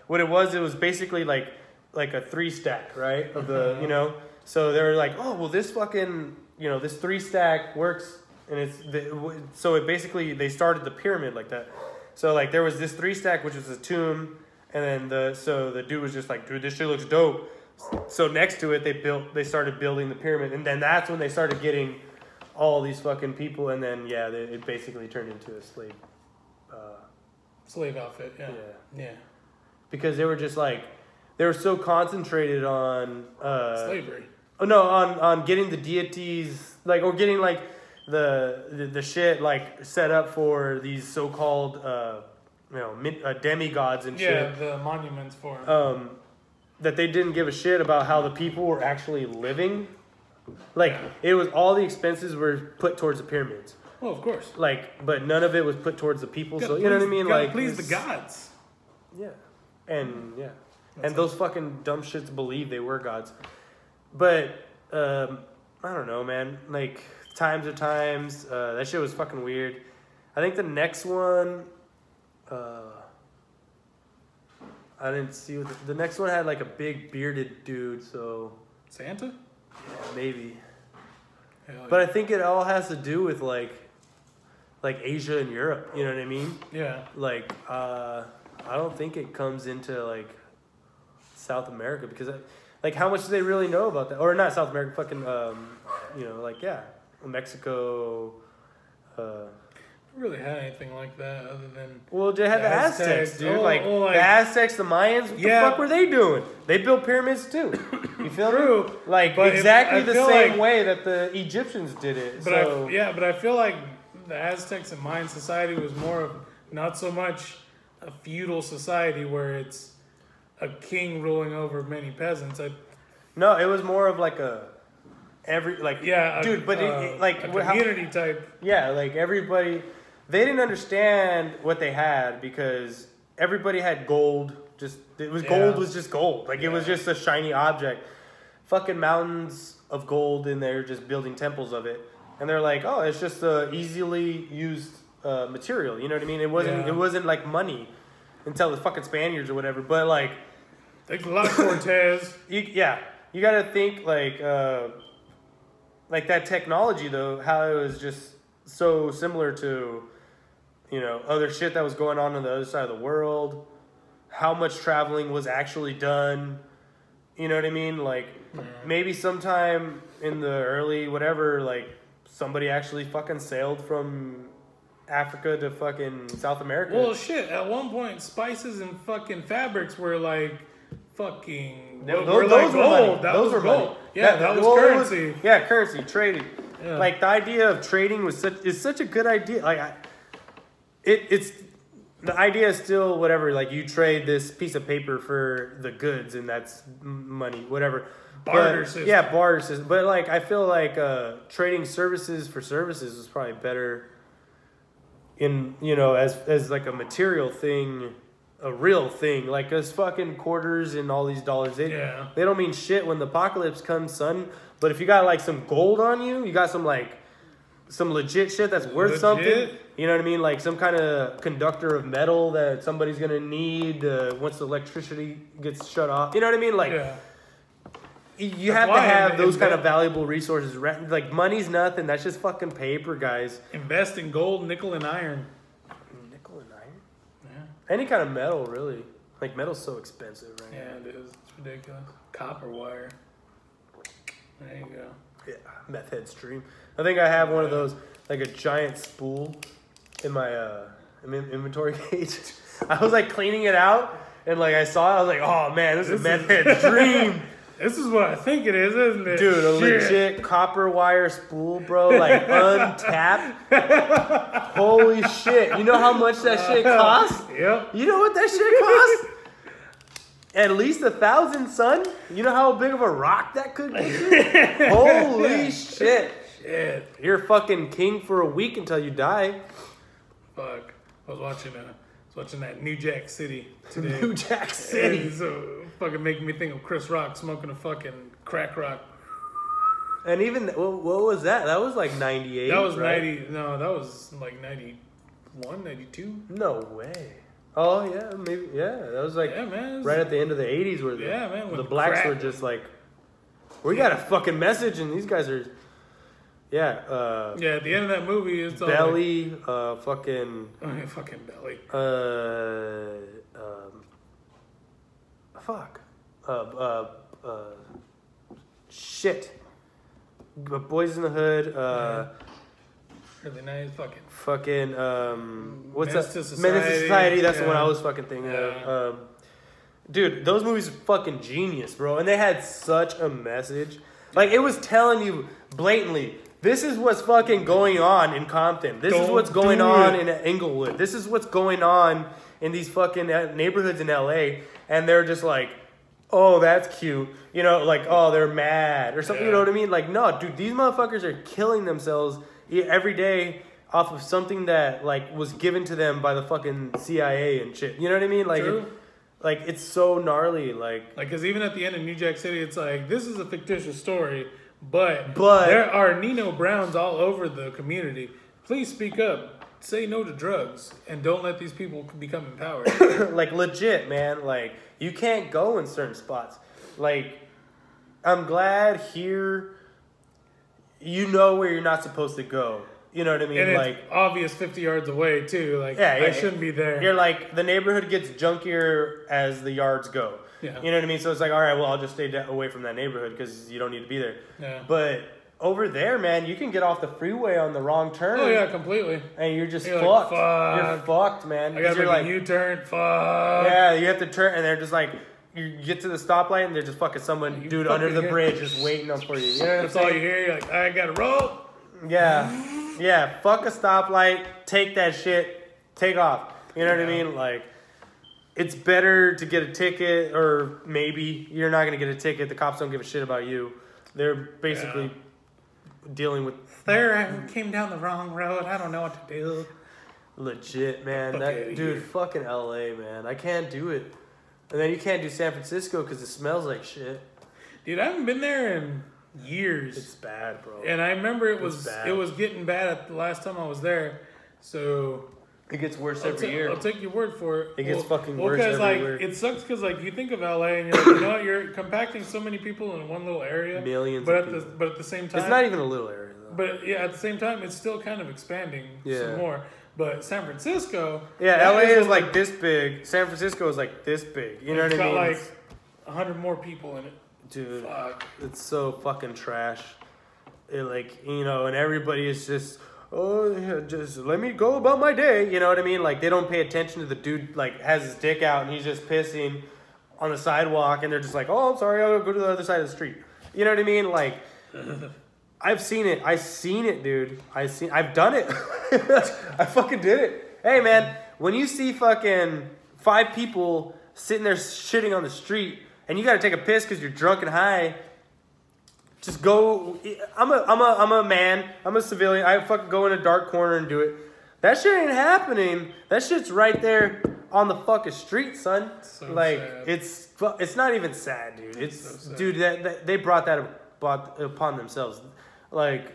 what it was basically like a 3-stack, right? Of the, you know, so they were like, oh, well, this fucking, you know, this 3-stack works, and so it basically they started the pyramid like that. So like there was this 3-stack, which was a tomb, and then the dude was just like, dude, this shit looks dope. So next to it, they started building the pyramid, and then that's when they started getting all these fucking people, and then it basically turned into a slave outfit. Yeah. Yeah. Because they were just like they were so concentrated on Slavery. Oh no, on getting the deities like or getting like the shit like set up for these so-called demigods and shit. Yeah, the monuments for them. That they didn't give a shit about how the people were actually living. Like, it was all the expenses were put towards the pyramids. Well, of course. Like, but none of it was put towards the people. So, Gotta you know what I please- mean? gotta Like, please the gods. Yeah. And, yeah. That's And those fucking dumb shits believe they were gods. But, I don't know, man. Like, times are times. That shit was fucking weird. I think the next one, I didn't see what the next one had like a big bearded dude, so Santa? yeah, maybe. Hell But I think it all has to do with like Asia and Europe. You know what I mean? yeah. Like, I don't think it comes into like South America because like how much do they really know about that? Or not South America, fucking Mexico. Never really had anything like that other than Well, they had the Aztecs, dude. Oh, like the Aztecs, the Mayans. What the fuck were they doing? They built pyramids too. You feel True. me? Like But exactly I the feel same like- way that the Egyptians did it. But So but I feel like the Aztecs and Mayan society was more of not so much a feudal society where it's a king ruling over many peasants. no, it was more of like a dude. But a community type. Yeah, like everybody, they didn't understand what they had because everybody had gold. Gold was just gold. Like it was just a shiny object. Fucking mountains of gold in there, just building temples of it. And they're like, oh, it's just a easily used material. You know what I mean? It wasn't like money until the fucking Spaniards or whatever. But like, Thanks a lot, Cortez. you gotta think like that technology though, how it was just so similar to, you know, other shit that was going on the other side of the world. How much traveling was actually done. You know what I mean? Like, maybe sometime in the early whatever, like, somebody actually fucking sailed from Africa to fucking South America. Well, shit. At one point, spices and fucking fabrics were like fucking. Those were were like money. gold. That Those was were gold. money. Yeah, that was well, currency. Currency, trading. Yeah. Like, the idea of trading is such a good idea. Like, it's the idea is still whatever. Like, you trade this piece of paper for the goods, and that's money, whatever. Barter system. Yeah, barter system. But like, I feel like trading services for services is probably better. In as like a material thing, a real thing, like us fucking quarters and all these dollars. They don't mean shit when the apocalypse comes, son. But if you got like some gold on you, you got some legit shit that's worth something. You know what I mean? Like some kind of conductor of metal that somebody's gonna need once the electricity gets shut off. You know what I mean? Like you have to have those kind of valuable resources. Like money's nothing. That's just fucking paper, guys. Invest in gold, nickel, and iron. Nickel and iron? Yeah. Any kind of metal, really. Like metal's so expensive right now. Yeah, it is. It's ridiculous. Copper wire. There you go. Yeah, meth head stream. I think I have one of those, like a giant spool in my inventory cage. I was like cleaning it out, and like I saw it, I was like, oh man, this is a meth head dream. This is what I think it is, isn't it? Dude, a legit copper wire spool, bro, like untapped. Holy shit. You know how much that shit costs? Yep. You know what that shit costs? At least 1,000, son. You know how big of a rock that could be? Holy shit. Shit. You're fucking king for a week until you die. Fuck. I was watching that New Jack City today. New Jack City. And so fucking making me think of Chris Rock smoking a fucking crack rock. And even, what was that? That was like 98, That was right? 90, no, that was like 91, 92. No way. Oh, yeah, maybe, yeah. That was like Yeah, man. right at the end of the 80s where Yeah, man, the with blacks crack. were just like, we got a fucking message and these guys are, yeah. Yeah, at the end of that movie, it's all Belly, fucking, like, oh, yeah, fucking Belly. fuck. Shit. Boys in the Hood, Really nice, fucking, what's Menace that? to Menace to Society. Society, that's the one Yeah. I was fucking thinking Yeah. of. Dude, those movies are fucking genius, bro. And they had such a message. Like, it was telling you blatantly, this is what's fucking going on in Compton. This is Don't what's going do on it. in Inglewood. This is what's going on in these fucking neighborhoods in LA. And they're just like, oh, that's cute. You know, like, oh, they're mad or something. You know Yeah. what I mean? Like, no, dude, these motherfuckers are killing themselves every day off of something that, like, was given to them by the fucking CIA and shit. You know what I mean? Like, True. like it's so gnarly. Like, because even at the end of New Jack City, it's like, this is a fictitious story, but But- there are Nino Browns all over the community. Please speak up. Say no to drugs, and don't let these people become empowered. like legit, man. Like, you can't go in certain spots. Like, I'm glad here you know where you're not supposed to go. You know what I mean? And Like, it's obvious 50 yards away, too. Like, Yeah, yeah, I shouldn't be there. you're like, the neighborhood gets junkier as the yards go. Yeah. You know what I mean? So it's like, all right, well, I'll just stay away from that neighborhood because you don't need to be there. Yeah. But over there, man, you can get off the freeway on the wrong turn. Oh, yeah, completely. And you're just You're fucked. like, You're fuck. fucked, man. I got to You're make like, a U-turn. Fuck. yeah, you have to turn, and they're just like, you get to the stoplight, and they're just fucking someone, You dude, fucking under the hear- bridge, just waiting up for you. You know what I'm That's all saying? you hear. You're like, I got to roll. Yeah, yeah. Fuck a stoplight. Take that shit. Take off. You know what I Yeah. mean? Like, it's better to get a ticket, or maybe you're not gonna get a ticket. The cops don't give a shit about you. They're basically dealing with There, I came down the wrong road. I don't know what to do. legit, man. Fuck That outta dude, here. fucking LA, man. I can't do it. And then you can't do San Francisco because it smells like shit. Dude, I haven't been there in years. It's bad, bro. And I remember it It's bad. was getting bad at the last time I was there. So It gets worse I'll every year. I'll take your word for it. It gets fucking worse because everywhere. like it sucks because like you think of LA and you're like, you know what, you're compacting so many people in one little area. Millions But of at the people. but at the same time, It's not even a little area though. But yeah, at the same time, it's still kind of expanding Yeah. some more. But San Francisco, Yeah, that LA a is like this big. San Francisco is like this big. You know what it's I mean? got like It's- 100 more people in it. dude, Fuck. it's so fucking trash. It like, you know, and everybody is just, oh, yeah, just let me go about my day. You know what I mean? Like, they don't pay attention to the dude, like, has his dick out and he's just pissing on the sidewalk, and they're just like, oh, I'm sorry, I'll go to the other side of the street. You know what I mean? Like, I've seen it. I've seen it, dude. I've done it. I fucking did it. Hey, man, when you see fucking 5 people sitting there shitting on the street, and you gotta take a piss because you're drunk and high, just go. I'm a man. I'm a civilian. I fucking go in a dark corner and do it. That shit ain't happening. That shit's right there on the fucking street, son. So like, sad. it's not even sad, dude. It's So sad. dude that they brought that upon themselves. Like,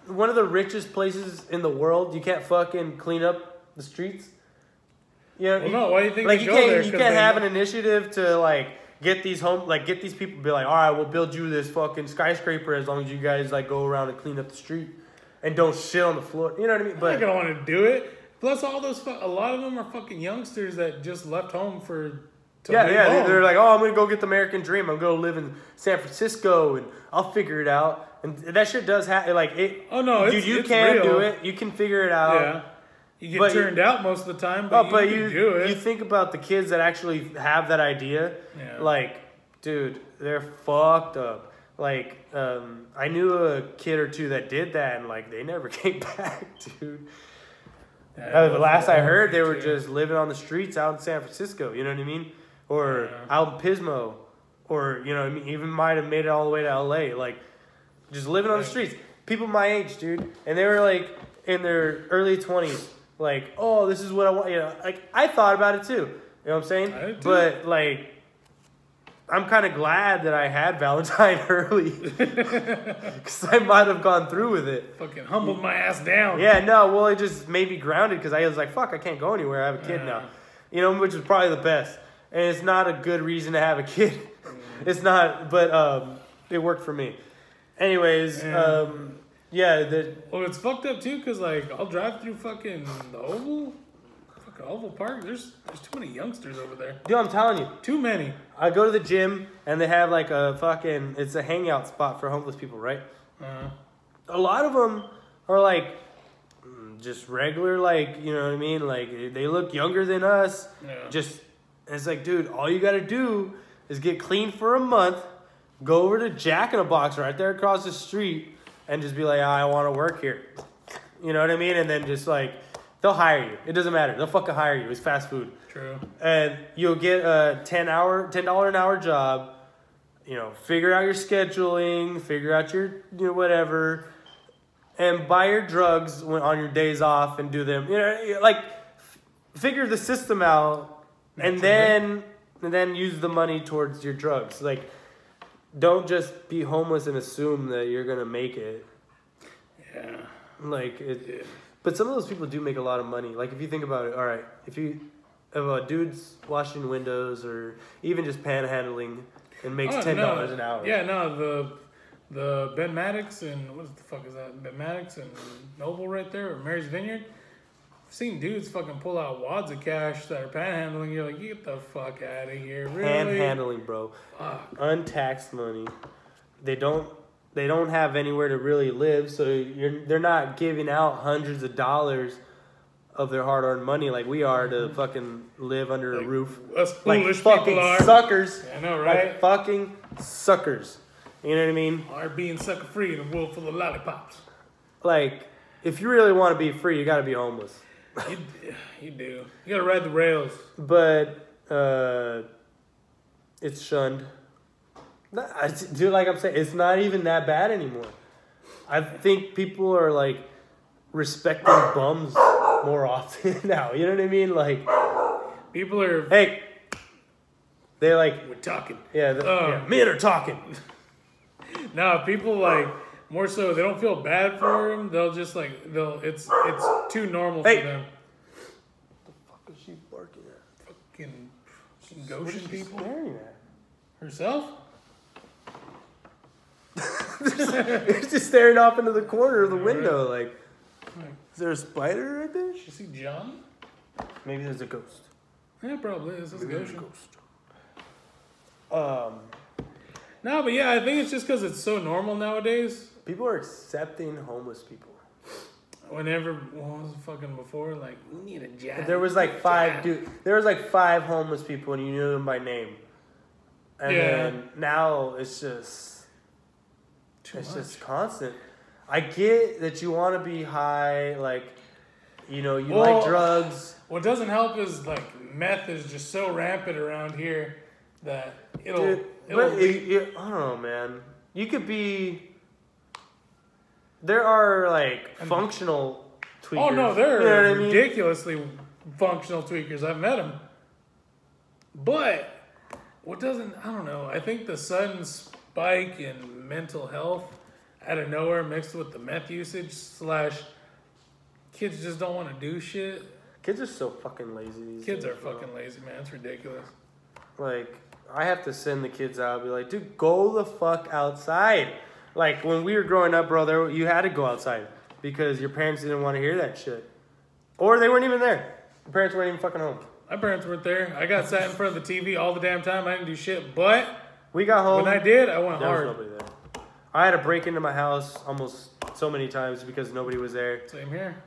one of the richest places in the world, you can't fucking clean up the streets. You know, Well, no, why do you think like they you go can't there? you 'Cause can't they have know- an initiative to like get these people to be like, all right, we'll build you this fucking skyscraper as long as you guys like go around and clean up the street and don't shit on the floor. You know what I mean? I'm But not gonna want to do it. Plus, all those a lot of them are fucking youngsters that just left home to yeah, leave yeah, home. they're like, oh, I'm gonna go get the American dream. I'm gonna live in San Francisco and I'll figure it out. And that shit does happen. Like it. Oh, no, dude, it's- you it's can real. do it. You can figure it out. Yeah, you get But you- turned out most of the time, Oh, but, but you can do it. you think about the kids that actually have that idea. Yeah. Like, dude, they're fucked up. Like, I knew a kid or two that did that, and like they never came back, dude. Yeah, The last I heard, they were too. just living on the streets out in San Francisco. You know what I mean? or out in Pismo, or you know, I mean, even might have made it all the way to LA, like just living on the streets. People my age, dude, and they were like in their early 20s, like, oh, this is what I want. You know, like I thought about it too. You know what I'm saying? I did too. But like, I'm kind of glad that I had Valentine early, because I might have gone through with it. Fucking humbled my ass down. Yeah, no, well, it just made me grounded because I was like, fuck, I can't go anywhere. I have a kid now. You know, which is probably the best. And it's not a good reason to have a kid. It's not, but it worked for me. Anyways, well, it's fucked up too, because like I'll drive through fucking the Oval Park. There's too many youngsters over there. Dude, I'm telling you. Too many. I go to the gym and they have like it's a hangout spot for homeless people, right? A lot of them are like just regular, like, you know what I mean? Like they look younger than us. Yeah. It's like, dude, all you got to do is get clean for a month, go over to Jack in a Box right there across the street and just be like, I want to work here. You know what I mean? And then just like, they'll hire you. It doesn't matter. They'll fucking hire you. It's fast food. True. And you'll get a $10 an hour job. You know, figure out your scheduling, figure out your, you know, whatever, and buy your drugs on your days off and do them. You know, like figure the system out, and then use the money towards your drugs. Like, don't just be homeless and assume that you're gonna make it. Yeah. Like it. Yeah. But some of those people do make a lot of money. Like, if you think about it, all right, if a dude's washing windows or even just panhandling and makes $10 an hour. Yeah, no, the Ben Maddox and what the fuck is that? Ben Maddox and Noble right there, or Mary's Vineyard. I've seen dudes fucking pull out wads of cash that are panhandling. You're like, get the fuck out of here, really? Panhandling, bro. Fuck. Untaxed money. They don't have anywhere to really live, so they're not giving out hundreds of dollars of their hard-earned money like we are to fucking live under a roof. Us Like foolish fucking people are. suckers. I know, right? Like fucking suckers. You know what I mean? Are being sucker free in a world full of lollipops. Like, if you really want to be free, you got to be homeless. You do. You gotta ride the rails. But it's shunned. Dude, like I'm saying, it's not even that bad anymore. I think people are like respecting bums more often now. You know what I mean? Like, people are. Hey, they like. We're talking. Yeah, men are talking. No, people like more so. They don't feel bad for them. They'll just like It's too normal for them. What the fuck is she barking at? Fucking Goshen people. Staring at Herself. It's just staring off into the corner of the window. Like, is there a spider right there? You see Johnny? Maybe there's a ghost. Yeah, probably. This is Goshen. No, but yeah, I think it's just because it's so normal nowadays. People are accepting homeless people. Whenever, what was it fucking before? Like, we need a job. There was like five homeless people and you knew them by name. And then now it's just just constant. I get that you want to be high, like, you know, you like drugs. What doesn't help is like meth is just so rampant around here that I don't know, man. You could be. There are like functional tweakers. Oh no, they're you know what ridiculously functional tweakers. I've met them. But what doesn't, I don't know. I think the sudden spike in mental health out of nowhere mixed with the meth usage / kids just don't want to do shit. Kids are so fucking lazy these days. Kids are fucking lazy, man. It's ridiculous. Like, I have to send the kids out and be like, dude, go the fuck outside. Like, when we were growing up, bro, you had to go outside because your parents didn't want to hear that shit. Or they weren't even there. Your parents weren't even fucking home. My parents weren't there. I got sat in front of the TV all the damn time. I didn't do shit. But we got home. When I did, I went there hard. Was nobody there. I had to break into my house almost so many times because nobody was there. Same here.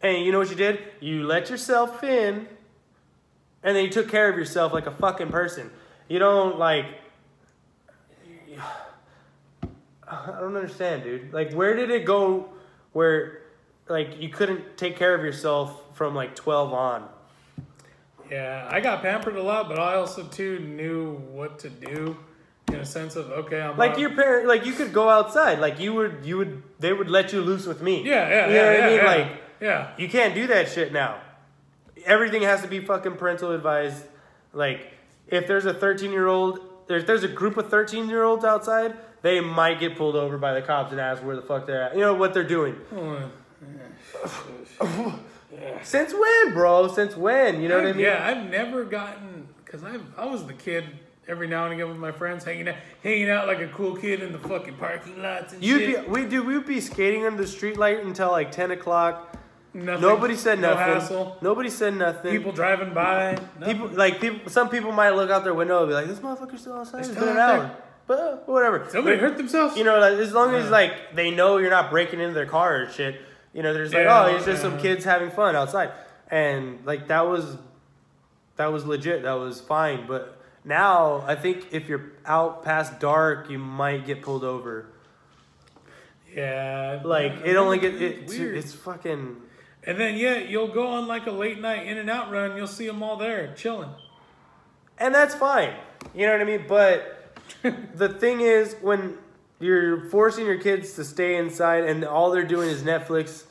And you know what you did? You let yourself in, and then you took care of yourself like a fucking person. You don't, like... I don't understand, dude. Like, where did it go where, like, you couldn't take care of yourself from, like, 12 on? Yeah, I got pampered a lot, but I also too knew what to do in a sense of okay, I'm like your parent, like you could go outside, like they would let you loose with me. Yeah, you know what I mean? yeah. Like, yeah, you can't do that shit now. Everything has to be fucking parental advised. Like, if there's a 13-year-old, if there's a group of 13-year-olds outside, they might get pulled over by the cops and ask where the fuck they're at. You know what they're doing. Since when, bro? Since when? You know what I mean? Yeah, I've never gotten, because I was the kid every now and again with my friends hanging out like a cool kid in the fucking parking lots and shit. We'd be skating under the street light until like 10 o'clock. Nothing. Nobody said No nothing. hassle. Nobody said nothing. People driving by. Some people might look out their window and be like, "This motherfucker's still outside. It's still been an out hour." But whatever. Somebody hurt themselves. You know, like, as long as like they know you're not breaking into their car or shit. You know, there's like, oh, it's just some kids having fun outside, and like that was legit. That was fine. But now I think if you're out past dark, you might get pulled over. Yeah. Like it only it's fucking. And then you'll go on like a late night in and out run. You'll see them all there chilling, and that's fine. You know what I mean? But the thing is, when you're forcing your kids to stay inside and all they're doing is Netflix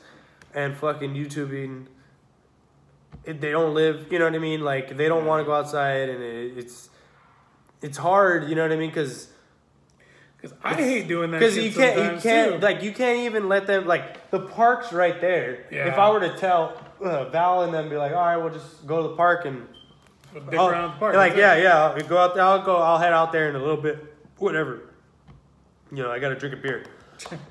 and fucking YouTubing, they don't live. You know what I mean? Like they don't want to go outside, and it's hard. You know what I mean? Because I hate doing that. Because you can't even let them, like, the park's right there. Yeah. If I were to tell Val and them, be like, all right, we'll just go to the park and dick around the park. Like, I'll go out there. I'll head out there in a little bit, whatever. You know, I got to drink a beer,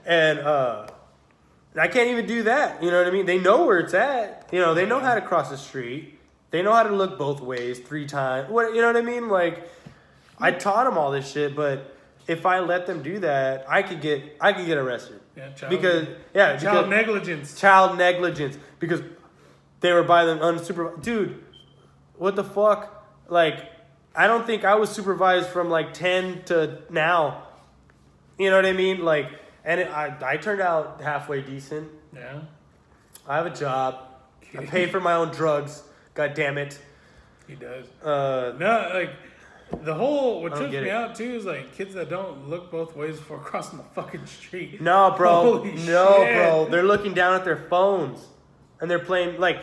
and I can't even do that. You know what I mean? They know where it's at. You know, they know how to cross the street. They know how to look both ways 3 times. You know what I mean? Like, I taught them all this shit, but if I let them do that, I could get arrested. Yeah, child negligence. Child negligence because they were by them unsupervised. Dude, what the fuck? Like, I don't think I was supervised from like 10 to now. You know what I mean? Like, and I turned out halfway decent. Yeah. I have a job. I pay for my own drugs. God damn it. He does. No, like. What trips me out too is like kids that don't look both ways before crossing the fucking street. No, bro. Holy shit. Bro. They're looking down at their phones and they're playing like.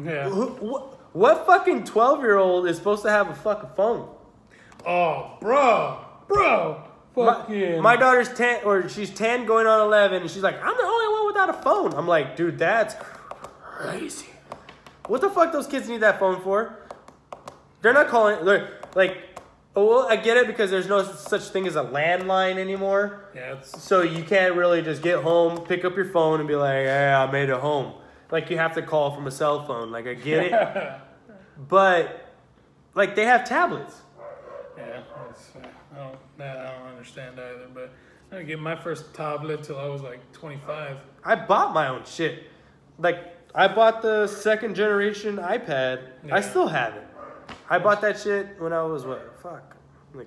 Yeah. What fucking 12-year-old is supposed to have a fucking phone? Oh, bro. Fucking. My daughter's 10, or she's 10 going on 11, and she's like, I'm the only one without a phone. I'm like, dude, that's crazy. What the fuck those kids need that phone for? They're not calling. They're like. Oh, well, I get it because there's no such thing as a landline anymore. Yeah. So you can't really just get home, pick up your phone, and be like, "Hey, I made it home." Like you have to call from a cell phone. Like I get it, but like they have tablets. Yeah, I don't understand either. But I didn't get my first tablet till I was like 25. I bought my own shit. Like I bought the 2nd generation iPad. Yeah. I still have it. I bought that shit when I was like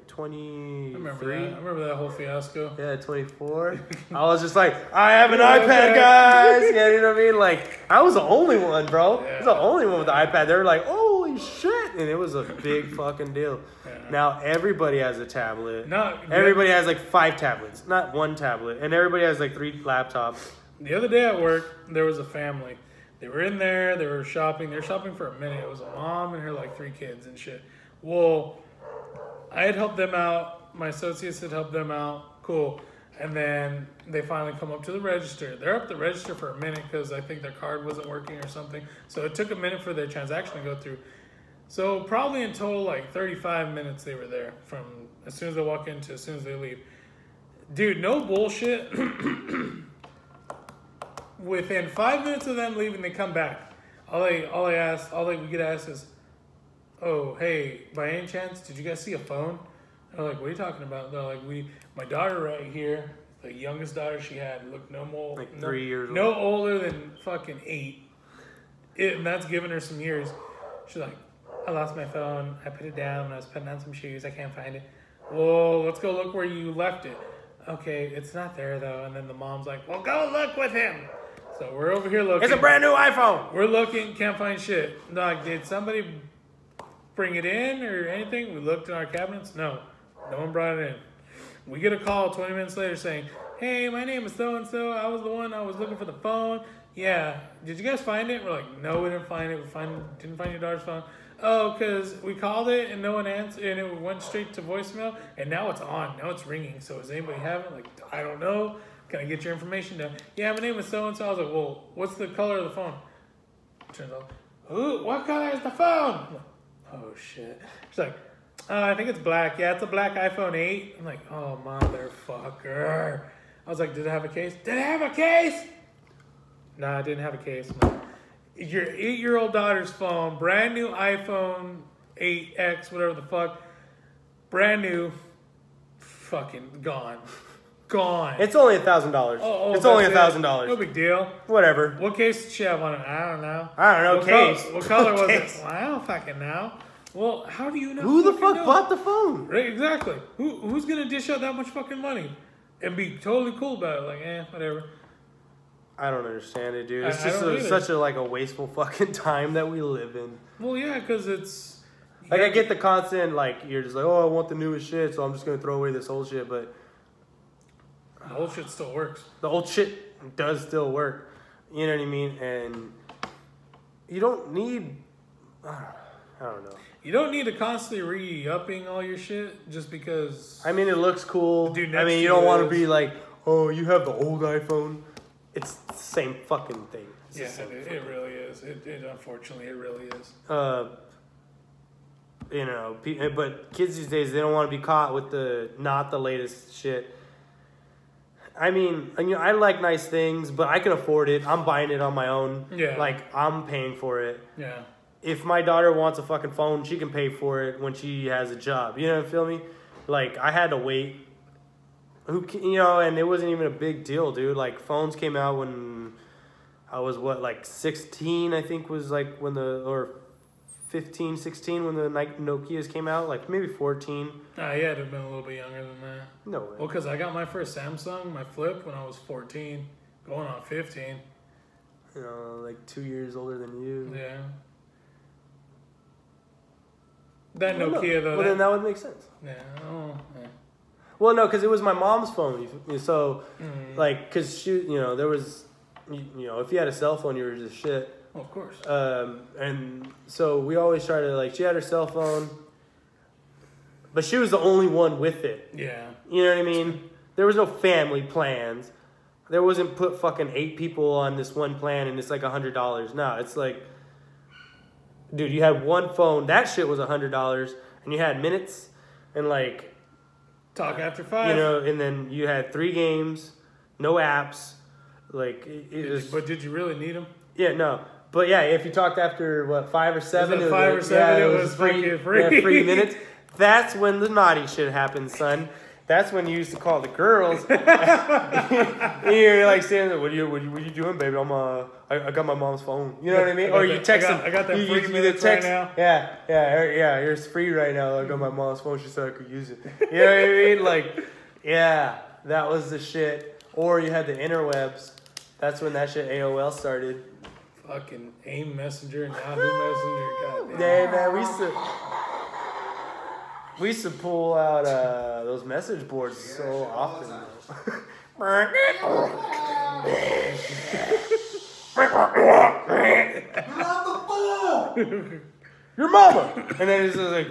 23? I remember that whole fiasco. Yeah, 24. I was just like, I have an iPad, guys. Yeah, you know what I mean? Like, I was the only one, bro. I was the only one with the iPad. They were like, holy shit. And it was a big fucking deal. Yeah. Now everybody has a tablet. Everybody has like 5 tablets, not 1 tablet. And everybody has like 3 laptops. The other day at work, there was a family. They were in there, they were shopping. They were shopping for a minute. It was a mom and her like 3 kids and shit. Well, I had helped them out. My associates had helped them out. Cool. And then they finally come up to the register. They're up the register for a minute because I think their card wasn't working or something. So it took a minute for their transaction to go through. So probably in total like 35 minutes they were there from as soon as they walk in to as soon as they leave. Dude, no bullshit. Within 5 minutes of them leaving, they come back. All we get asked is, "Oh, hey, by any chance, did you guys see a phone?" And I'm like, "What are you talking about?" They're like, my daughter right here, the youngest daughter she had, looked no more like 3 years old. No older than fucking 8. And that's giving her some years. She's like, "I lost my phone. I put it down when I was putting on some shoes. I can't find it." "Well, let's go look where you left it." "Okay, it's not there though." And then the mom's like, "Well, go look with him." So we're over here looking. It's a brand new iPhone. We're looking, can't find shit. Dog, did somebody bring it in or anything? We looked in our cabinets. No one brought it in. We get a call 20 minutes later saying, hey, my name is so-and-so. I was the one. I was looking for the phone. Yeah. Did you guys find it? We're like, no, we didn't find it. Didn't find your daughter's phone. Oh, because we called it and no one answered, and it went straight to voicemail, and now it's on. Now it's ringing. So does anybody have it? Like, I don't know. Can I get your information down? Yeah, my name is so-and-so. I was like, well, what's the color of the phone? Turns out, what color is the phone? I'm like, oh, shit. She's like, I think it's black. Yeah, it's a black iPhone 8. I'm like, oh, motherfucker. I was like, did it have a case? Did it have a case? Nah, it didn't have a case. No. Your 8-year-old daughter's phone, brand new iPhone 8X, whatever the fuck, brand new, fucking gone. It's only $1,000. It's only $1,000. No big deal. Whatever. What case did she have on it? I don't know. What color was it? Well, I don't fucking know. Well, how do you know? Who the fuck bought the phone? Right, exactly. Who's gonna dish out that much fucking money and be totally cool about it? Like, whatever. I don't understand it, dude. It's just such a like a wasteful fucking time that we live in. Well, yeah, because it's like I get the constant like you're just like, oh, I want the newest shit, so I'm just gonna throw away this old shit, but the old shit still works. The old shit does still work. You know what I mean? And you don't need. I don't know. You don't need to constantly re-upping all your shit just because. I mean, it looks cool. I mean, you don't want to be like, oh, you have the old iPhone. It's the same fucking thing. It really is. Unfortunately, it really is. You know, but kids these days, they don't want to be caught with not the latest shit. I mean, I like nice things, but I can afford it. I'm buying it on my own. Yeah. Like, I'm paying for it. Yeah. If my daughter wants a fucking phone, she can pay for it when she has a job. You know what I feel me? Like, I had to wait. And it wasn't even a big deal, dude. Like, phones came out when I was, 16, I think was, like, or 15, 16 when the Nokias came out. Like, maybe 14. Yeah, it'd have been a little bit younger than that. No way. Well, because I got my first Samsung, my Flip, when I was 14, going on 15. You know, like 2 years older than you. Yeah. That Nokia, though. Well, then that would make sense. Yeah. Oh, yeah. Well, no, because it was my mom's phone. So, because she, there was, if you had a cell phone, you were just shit. Oh, of course. And so we always tried to, she had her cell phone, but she was the only one with it. Yeah. You know what I mean? There was no family plans. There wasn't put fucking 8 people on this one plan and it's like $100. No, it's like, dude, you had one phone. That shit was $100, and you had minutes and talk after 5. And then you had 3 games, no apps. But did you really need them? Yeah, no. But yeah, if you talked after 5 or 7, it was free. Yeah, free minutes. That's when the naughty shit happens, son. That's when you used to call the girls. You're like saying, "What are you doing, baby? I got my mom's phone." You know what I mean? Or you text them. I got that free minutes right now. Yeah. It's free right now. I got my mom's phone. She said I could use it. You know what I mean? That was the shit. Or you had the interwebs. That's when that shit AOL started. Fucking AIM Messenger and Yahoo Messenger. Goddamn. Yeah, man, we used to pull out those message boards so often. Your mama! And then it's just like,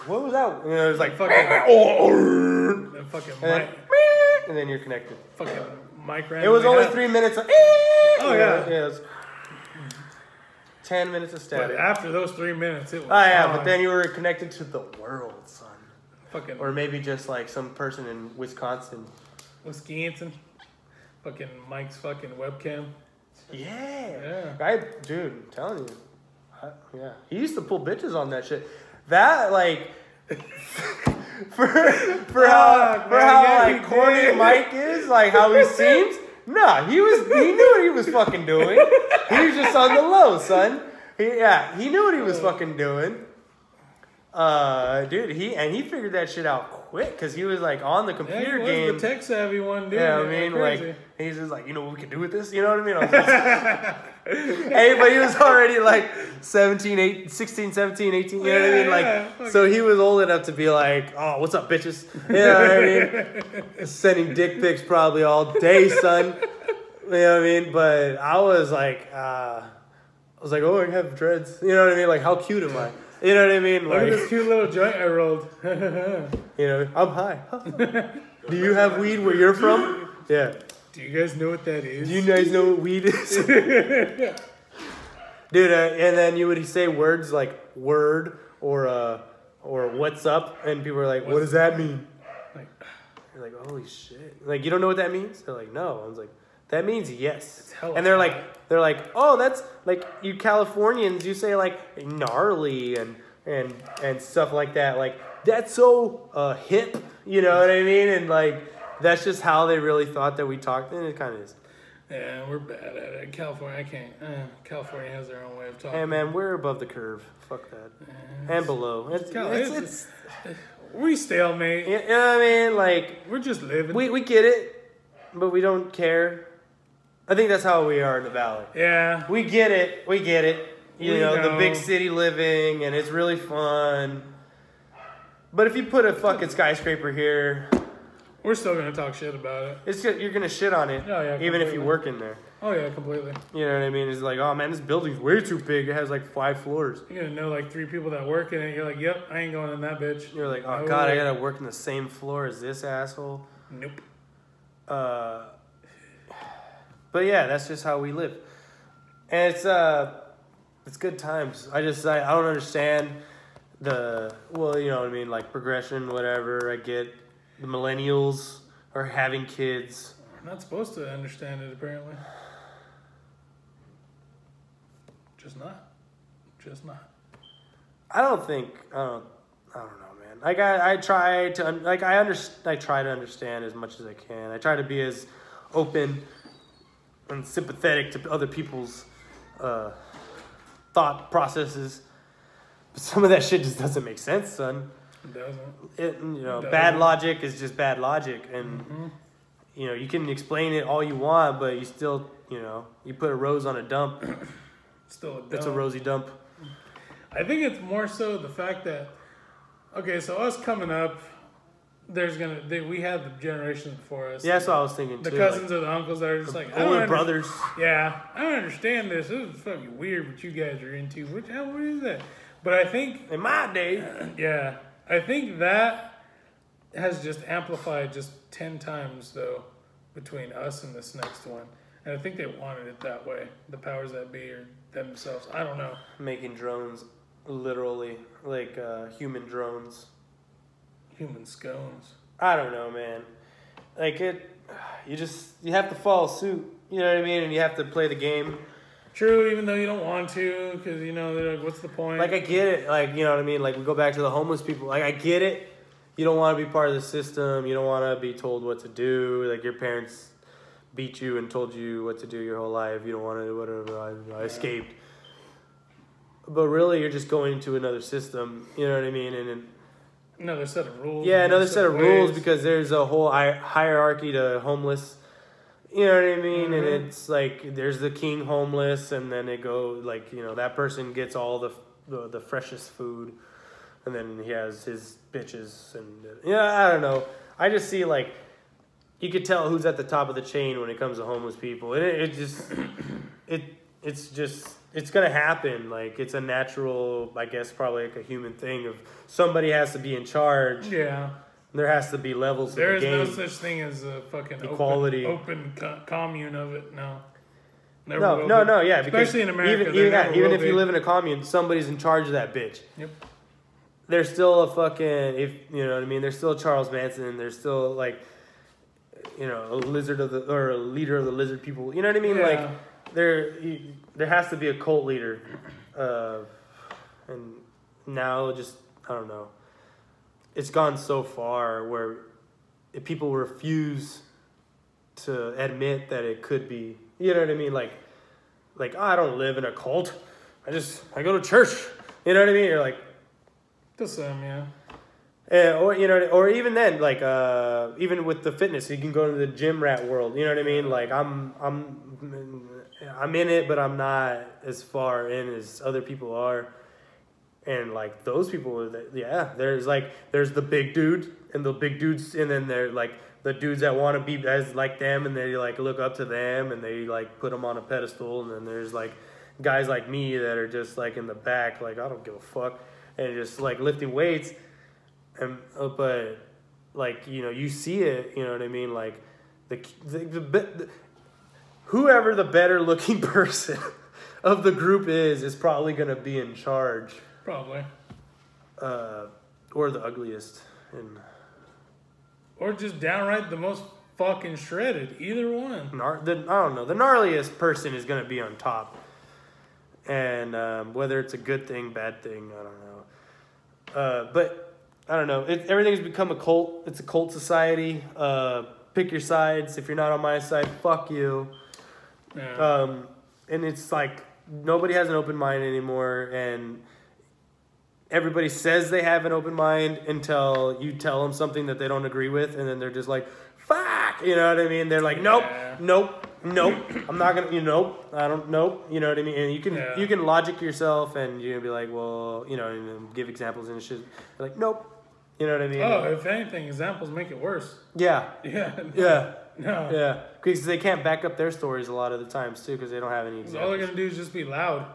what was that? And it was like, and then you're connected. Fucking mic ran. It was only 3 minutes of, oh, yeah. It was 10 minutes of static. But after those 3 minutes, it was but then you were connected to the world, son. Fucking. Or maybe just some person in Wisconsin. Fucking Mike's fucking webcam. Yeah. Dude, I'm telling you. Yeah. He used to pull bitches on that shit. That, for how corny Mike is, how he seems. Nah, he knew what he was fucking doing. He was just on the low, son. He knew what he was fucking doing. Dude, he figured that shit out quick because he was like on the computer game. He was the tech savvy one, dude. Yeah, I mean, like he's just like, you know what we can do with this? You know what I mean? I was just, hey, but he was already like 16, 17, 18, you know what I mean? Like, so he was old enough to be like, oh, what's up, bitches? You know what I mean? Sending dick pics probably all day, son. You know what I mean? But I was like, oh, I have dreads. You know what I mean? Like, how cute am I? You know what I mean? Look at this cute little joint I rolled. You know, I'm high. Do you have weed where you're from? Yeah. Do you guys know what that is? Do you guys know what weed is? Dude, and then you would say words like word or what's up, and people are like, what does that mean? You're like, holy shit. Like, you don't know what that means? They're like, no. I was like, that means yes. And they're like, oh, that's like you Californians, you say like gnarly and stuff like that. Like, that's so hip, you know what I mean? And like, that's just how they really thought that we talked, and it kind of is. Yeah, we're bad at it. California, I can't. California has their own way of talking. Hey, man, we're above the curve. Fuck that. And below. It's we stalemate. You know what I mean? Like, we're just living. We get it, but we don't care. I think that's how we are in the Valley. Yeah. We get it. You know, the big city living, and it's really fun. But if you put a fucking skyscraper here, we're still going to talk shit about it. You're going to shit on it, even if you work in there. Oh, yeah, completely. You know what I mean? It's like, oh, man, this building's way too big. It has like 5 floors. You're going to know like 3 people that work in it. You're like, yep, I ain't going in that bitch. You're like, oh, God, I got to work in the same floor as this asshole. Nope. But yeah, that's just how we live. And it's good times. I don't understand you know what I mean, like progression, whatever. I get the millennials are having kids. I'm not supposed to understand it, apparently. Just not. I don't know, man. Like I try to understand as much as I can. I try to be as open and sympathetic to other people's thought processes. But some of that shit just doesn't make sense, son. It doesn't. Bad logic is just bad logic. And, you can explain it all you want, but you still, you put a rose on a dump. Still a dump. It's a rosy dump. I think it's more so the fact that, okay, so us coming up, we had the generations before us. Yeah, that's what I was thinking too. The cousins or the uncles that are just like, older brothers. Yeah, I don't understand this. This is fucking weird what you guys are into. What is that? But I think in my day, yeah, I think that has just amplified just 10 times though between us and this next one. And I think they wanted it that way. The powers that be or themselves. I don't know. Making drones, literally, like human drones. Human scones. I don't know, man. Like you have to follow suit. You know what I mean? And you have to play the game. True, even though you don't want to, because they're like, what's the point? Like I get it. Like, you know what I mean? Like we go back to the homeless people. Like I get it. You don't want to be part of the system. You don't want to be told what to do. Like your parents beat you and told you what to do your whole life. You don't want to, whatever. I escaped. But really, you're just going into another system. You know what I mean? And another set of rules. Yeah, another set of rules because there's a whole hierarchy to homeless. You know what I mean? Mm-hmm. And it's like there's the king homeless, and then it goes like that person gets all the freshest food, and then he has his bitches and I don't know. I just see like you could tell who's at the top of the chain when it comes to homeless people, and it's gonna happen. Like it's a natural, I guess, probably like a human thing of somebody has to be in charge. Yeah. There has to be levels there of the game. There is no such thing as a fucking equality, open commune of it. No. No. Yeah, especially in America. Even if you live in a commune, somebody's in charge of that bitch. Yep. There's still a fucking, if you know what I mean. There's still Charles Manson. There's still like, a leader of the lizard people. You know what I mean? Yeah. Like there has to be a cult leader, and now just I don't know. It's gone so far where people refuse to admit that it could be. You know what I mean? Like I don't live in a cult. I go to church. You know what I mean? You're like the same, yeah. Or or even then, like even with the fitness, you can go to the gym rat world. You know what I mean? Like I'm in it, but I'm not as far in as other people are. And like those people, there's the big dude and the big dudes, and then they're like the dudes that want to be as like them, and they like look up to them, and they like put them on a pedestal. And then there's like guys like me that are just like in the back, like I don't give a fuck, and just like lifting weights. And but like you see it, you know what I mean? Like the whoever the better looking person of the group is probably gonna be in charge. Probably. Or the ugliest. Or just downright the most fucking shredded. Either one. I don't know. The gnarliest person is going to be on top. And whether it's a good thing, bad thing, I don't know. But I don't know. Everything's become a cult. It's a cult society. Pick your sides. If you're not on my side, fuck you. Yeah. And it's like nobody has an open mind anymore. And everybody says they have an open mind until you tell them something that they don't agree with, and then they're just like, fuck, you know what I mean? They're like, nope, I'm not gonna, I don't, nope, you know what I mean? And you can logic yourself, and you're gonna be like, well, and give examples and shit. You're like, nope, you know what I mean? Oh, if anything, examples make it worse. Yeah. Yeah. No. Yeah. Because they can't back up their stories a lot of the times, too, because they don't have any examples. All they're gonna do is just be loud.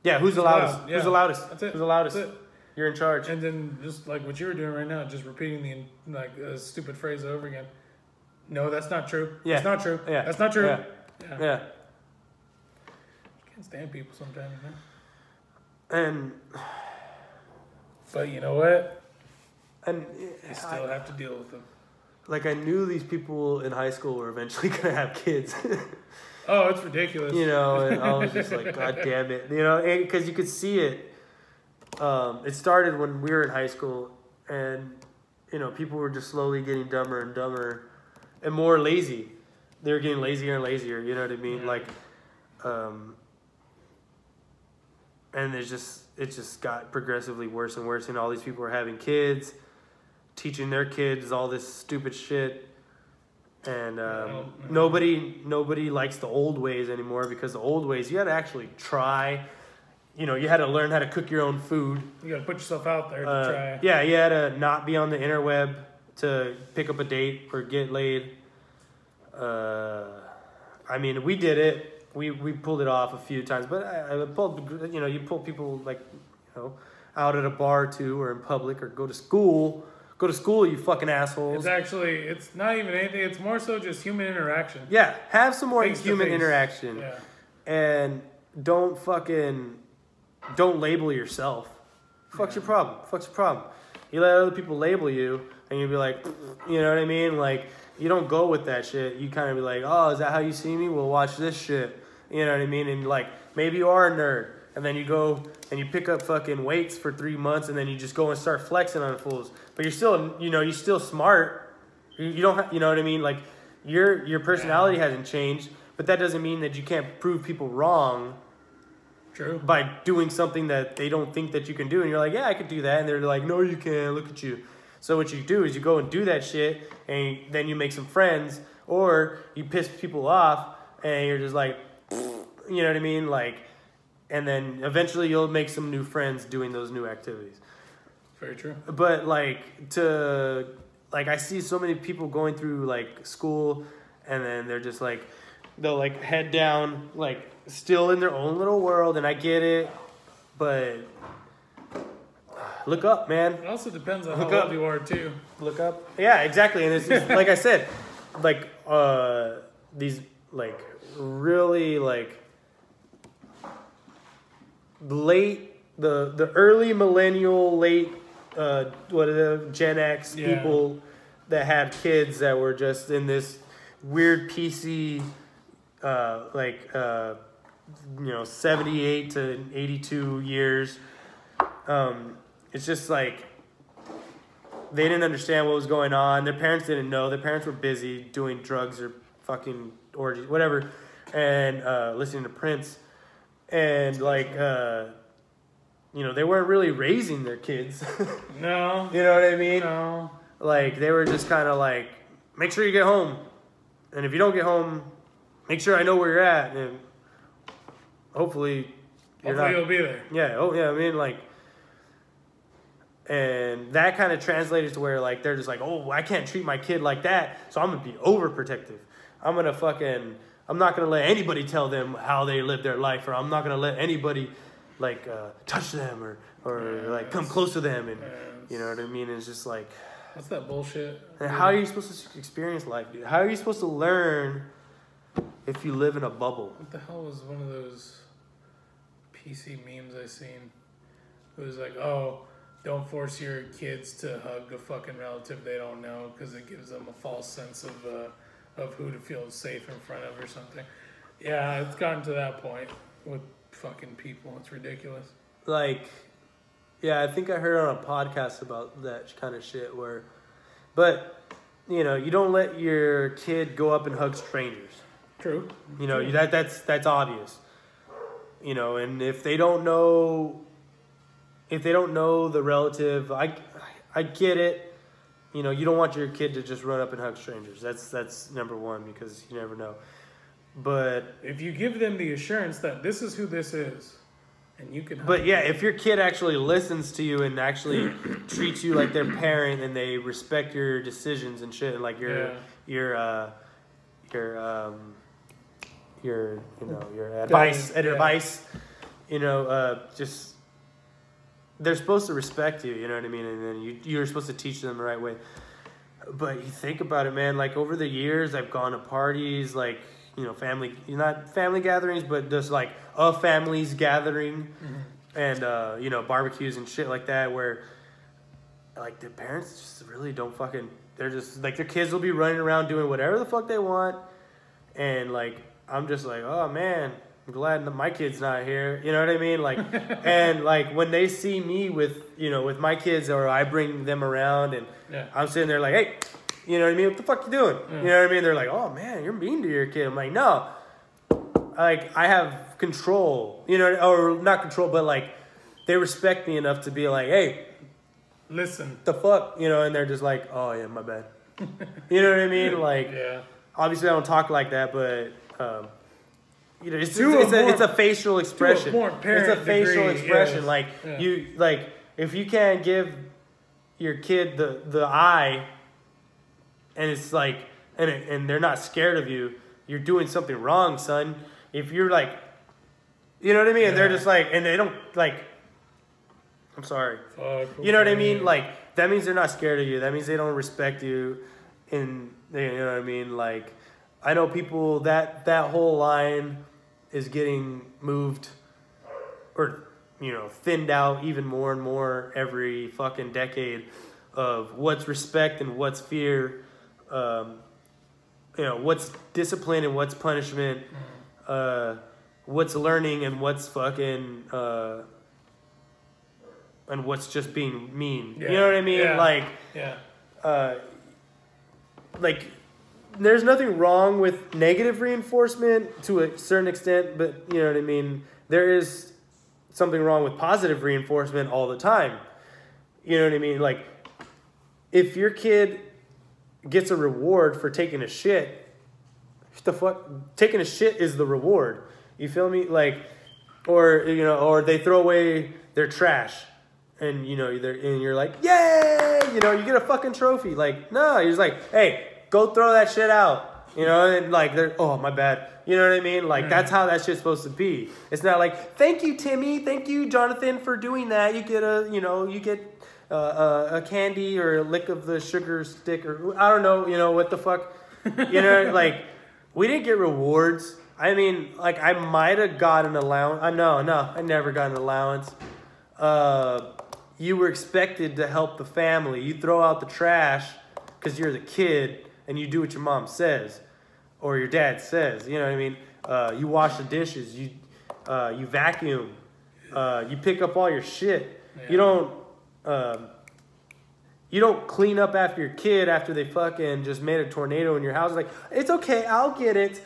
Yeah, who's the loudest? Yeah. Who's the loudest? That's it. Who's the loudest? That's it. You're in charge. And then just like what you were doing right now, just repeating the stupid phrase over again. No, that's not true. Yeah. It's not true. Yeah. That's not true. Yeah. Can't stand people sometimes, man. And but you know what? And you still have to deal with them. Like I knew these people in high school were eventually gonna have kids. Oh, it's ridiculous. And I was just like, God damn it. Because you could see it. It started when we were in high school, and, people were just slowly getting dumber and dumber and more lazy. They were getting lazier and lazier, you know what I mean? Yeah. Like, and it just got progressively worse and worse, and all these people were having kids, teaching their kids all this stupid shit. And nobody likes the old ways anymore, because the old ways, you had to actually try. You had to learn how to cook your own food. You got to put yourself out there to try. Yeah, you had to not be on the interweb to pick up a date or get laid. I mean, we did it. We pulled it off a few times, but I pulled. You pull people out at a bar too, or in public, or go to school. Go to school, you fucking assholes. It's not even anything. It's more so just human interaction. Yeah, have some more Face to human face. interaction. Yeah. And don't label yourself. Fuck's your problem. You let other people label you, and you'll be like, you know what I mean? Like, you don't go with that shit. You kind of be like, oh, is that how you see me? Well, watch this shit. You know what I mean? And like, maybe you are a nerd. And then you go and you pick up fucking weights for 3 months, and then you just go and start flexing on fools. But you're still, you're still smart. You don't, you know what I mean? Like, your personality hasn't changed, but that doesn't mean that you can't prove people wrong. True. By doing something that they don't think that you can do. And you're like, yeah, I could do that. And they're like, no, you can't. Look at you. So what you do is you go and do that shit, and then you make some friends, or you piss people off, and you're just like, you know what I mean? Like, and then eventually you'll make some new friends doing those new activities. Very true. But I see so many people going through like school, and then they're just like, they'll like head down, like still in their own little world, and I get it, but look up, man. It also depends on how old you are too. Look up. Yeah, exactly. And it's like I said, like these like really like the early millennial, late Gen X people that had kids that were just in this weird PC 78 to 82 years. It's just like they didn't understand what was going on. Their parents didn't know. Their parents were busy doing drugs or fucking orgies, whatever, and listening to Prince. And you know, they weren't really raising their kids. No. You know what I mean? No. Like, they were just kind of like, make sure you get home. And if you don't get home, make sure I know where you're at. And hopefully you'll be there. Yeah. Oh, yeah. I mean, like, and that kind of translated to where, like, they're just like, oh, I can't treat my kid like that, so I'm going to be overprotective. I'm not going to let anybody tell them how they live their life, or I'm not going to let anybody, like, touch them or like, come close to them. And, you know what I mean? It's just like... What's that bullshit? And how are you supposed to experience life, dude? How are you supposed to learn if you live in a bubble? What the hell was one of those PC memes I seen? It was like, oh, don't force your kids to hug a fucking relative they don't know because it gives them a false sense of who to feel safe in front of or something. Yeah, it's gotten to that point with fucking people. It's ridiculous. Like... Yeah, I think I heard on a podcast about that kind of shit but, you know, you don't let your kid go up and hug strangers. True. You know, that's obvious. You know, and if they don't know the relative, I get it. You know, you don't want your kid to just run up and hug strangers. That's number one, because you never know. But if you give them the assurance that this is who this is, and you can. But yeah, if your kid actually listens to you and actually treats you like their parent, and they respect your decisions and shit, and like your advice, you know, just they're supposed to respect you. You know what I mean? And then you're supposed to teach them the right way. But you think about it, man. Like, over the years, I've gone to parties, like, you know, not family gatherings, but just like a family's gathering, and you know, barbecues and shit like that, where like the parents just really don't fucking. They're just like, their kids will be running around doing whatever the fuck they want, and like, I'm just like, oh man, I'm glad that my kid's not here. You know what I mean? Like, and like when they see me with my kids, or I bring them around, and I'm sitting there like, hey. You know what I mean? What the fuck you doing? You know what I mean? They're like, oh, man, you're mean to your kid. I'm like, no. Like, I have control. You know, or not control, but, like, they respect me enough to be like, hey. Listen. The fuck? You know, and they're just like, oh, yeah, my bad. You know what I mean? Like, obviously I don't talk like that, but, you know, it's a facial expression. It's a facial expression. Yes. Like, if you can't give your kid the eye... And it's like, and they're not scared of you, you're doing something wrong, son. If you're like, you know what I mean? And they're just like, and they don't, like, I'm sorry. You know what I mean? Like, that means they're not scared of you. That means they don't respect you. And, you know what I mean? Like, I know people, that whole line is getting moved, or, you know, thinned out even more and more every fucking decade, of what's respect and what's fear. You know, what's discipline and what's punishment, what's learning and what's fucking, and what's just being mean. You know what I mean? Like, there's nothing wrong with negative reinforcement to a certain extent, but you know what I mean? There is something wrong with positive reinforcement all the time. You know what I mean? Like, if your kid gets a reward for taking a shit, what the fuck? Taking a shit is the reward. You feel me? Like, or, you know, or they throw away their trash, and, you know, and you're like, yay! You know, you get a fucking trophy. Like, no, you're just like, hey, go throw that shit out. You know, and like, they're, oh, my bad. You know what I mean? Like, that's how that shit's supposed to be. It's not like, thank you, Timmy. Thank you, Jonathan, for doing that. You get a candy or a lick of the sugar stick, or I don't know, you know, what the fuck, you know, like, we didn't get rewards. I mean, like, I might have got an allowance. No, I never got an allowance. You were expected to help the family. You throw out the trash because you're the kid, and you do what your mom says or your dad says. You know what I mean? You wash the dishes. You vacuum. You pick up all your shit. Yeah. You don't clean up after your kid after they fucking just made a tornado in your house. Like, it's okay, I'll get it.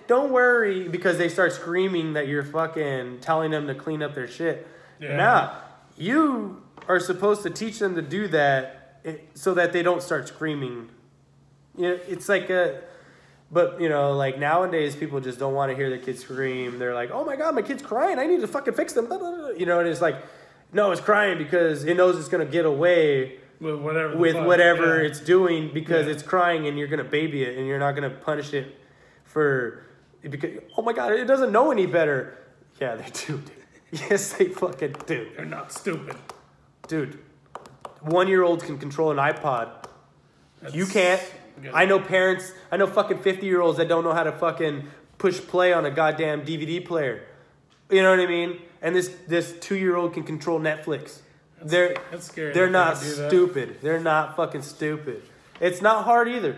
Don't worry, because they start screaming that you're fucking telling them to clean up their shit. Yeah. Nah, you are supposed to teach them to do that so that they don't start screaming. You know, it's like but you know, like nowadays people just don't want to hear their kids scream. They're like, oh my God, my kid's crying. I need to fucking fix them. You know, and it's like, no, it's crying because it knows it's going to get away with whatever it's doing because it's crying, and you're going to baby it, and you're not going to punish it because, oh my God, it doesn't know any better. Yeah, they do, dude. Yes, they fucking do. They're not stupid. Dude, 1-year-olds can control an iPod. You can't. Good. I know fucking 50-year-olds that don't know how to fucking push play on a goddamn DVD player. You know what I mean? And this 2-year-old can control Netflix. That's scary. They're not stupid. They're not fucking stupid. It's not hard either.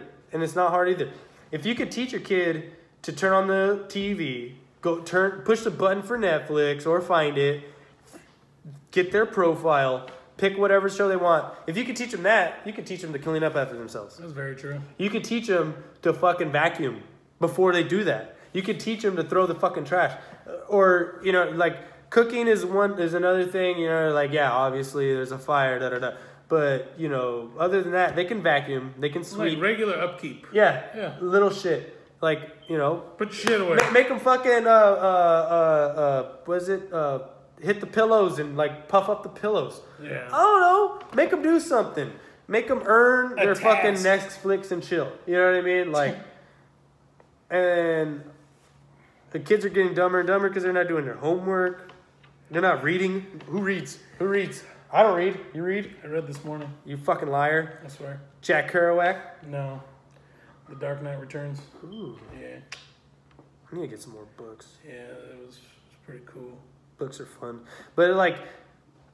If you could teach your kid to turn on the TV, push the button for Netflix or find it, get their profile, pick whatever show they want. If you could teach them that, you could teach them to clean up after themselves. That's very true. You could teach them to fucking vacuum before they do that. You could teach them to throw the fucking trash. Or, you know, like cooking is another thing, you know, like, yeah, obviously there's a fire, da-da-da. But, you know, other than that, they can vacuum, they can sweep. Like regular upkeep. Yeah. Little shit. Like, you know. Put shit away. Make them fucking, hit the pillows and, like, puff up the pillows. Yeah. I don't know. Make them do something. Make them earn their fucking Netflix and chill. You know what I mean? Like, and the kids are getting dumber and dumber because they're not doing their homework. They're not reading. Who reads? I don't read. You read? I read this morning. You fucking liar. I swear. Jack Kerouac? No. The Dark Knight Returns. Ooh. Yeah. I need to get some more books. Yeah, it was pretty cool. Books are fun. But, like,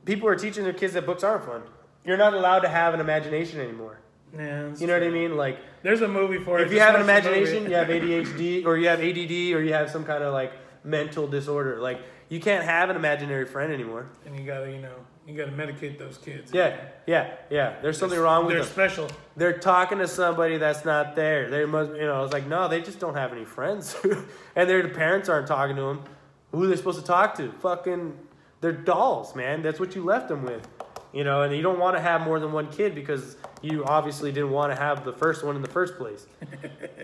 people are teaching their kids that books aren't fun. You're not allowed to have an imagination anymore. Yeah, you know what I mean? Like, there's a movie for it. If you have an imagination, you have ADHD, or you have ADD, or you have some kind of, like, mental disorder. Like, you can't have an imaginary friend anymore. And you gotta, medicate those kids. Yeah. There's something wrong with them. They're special. They're talking to somebody that's not there. They must, it's like, no, they just don't have any friends. And their parents aren't talking to them. Who are they supposed to talk to? Fucking, they're dolls, man. That's what you left them with. You know, and you don't want to have more than one kid because you obviously didn't want to have the first one in the first place.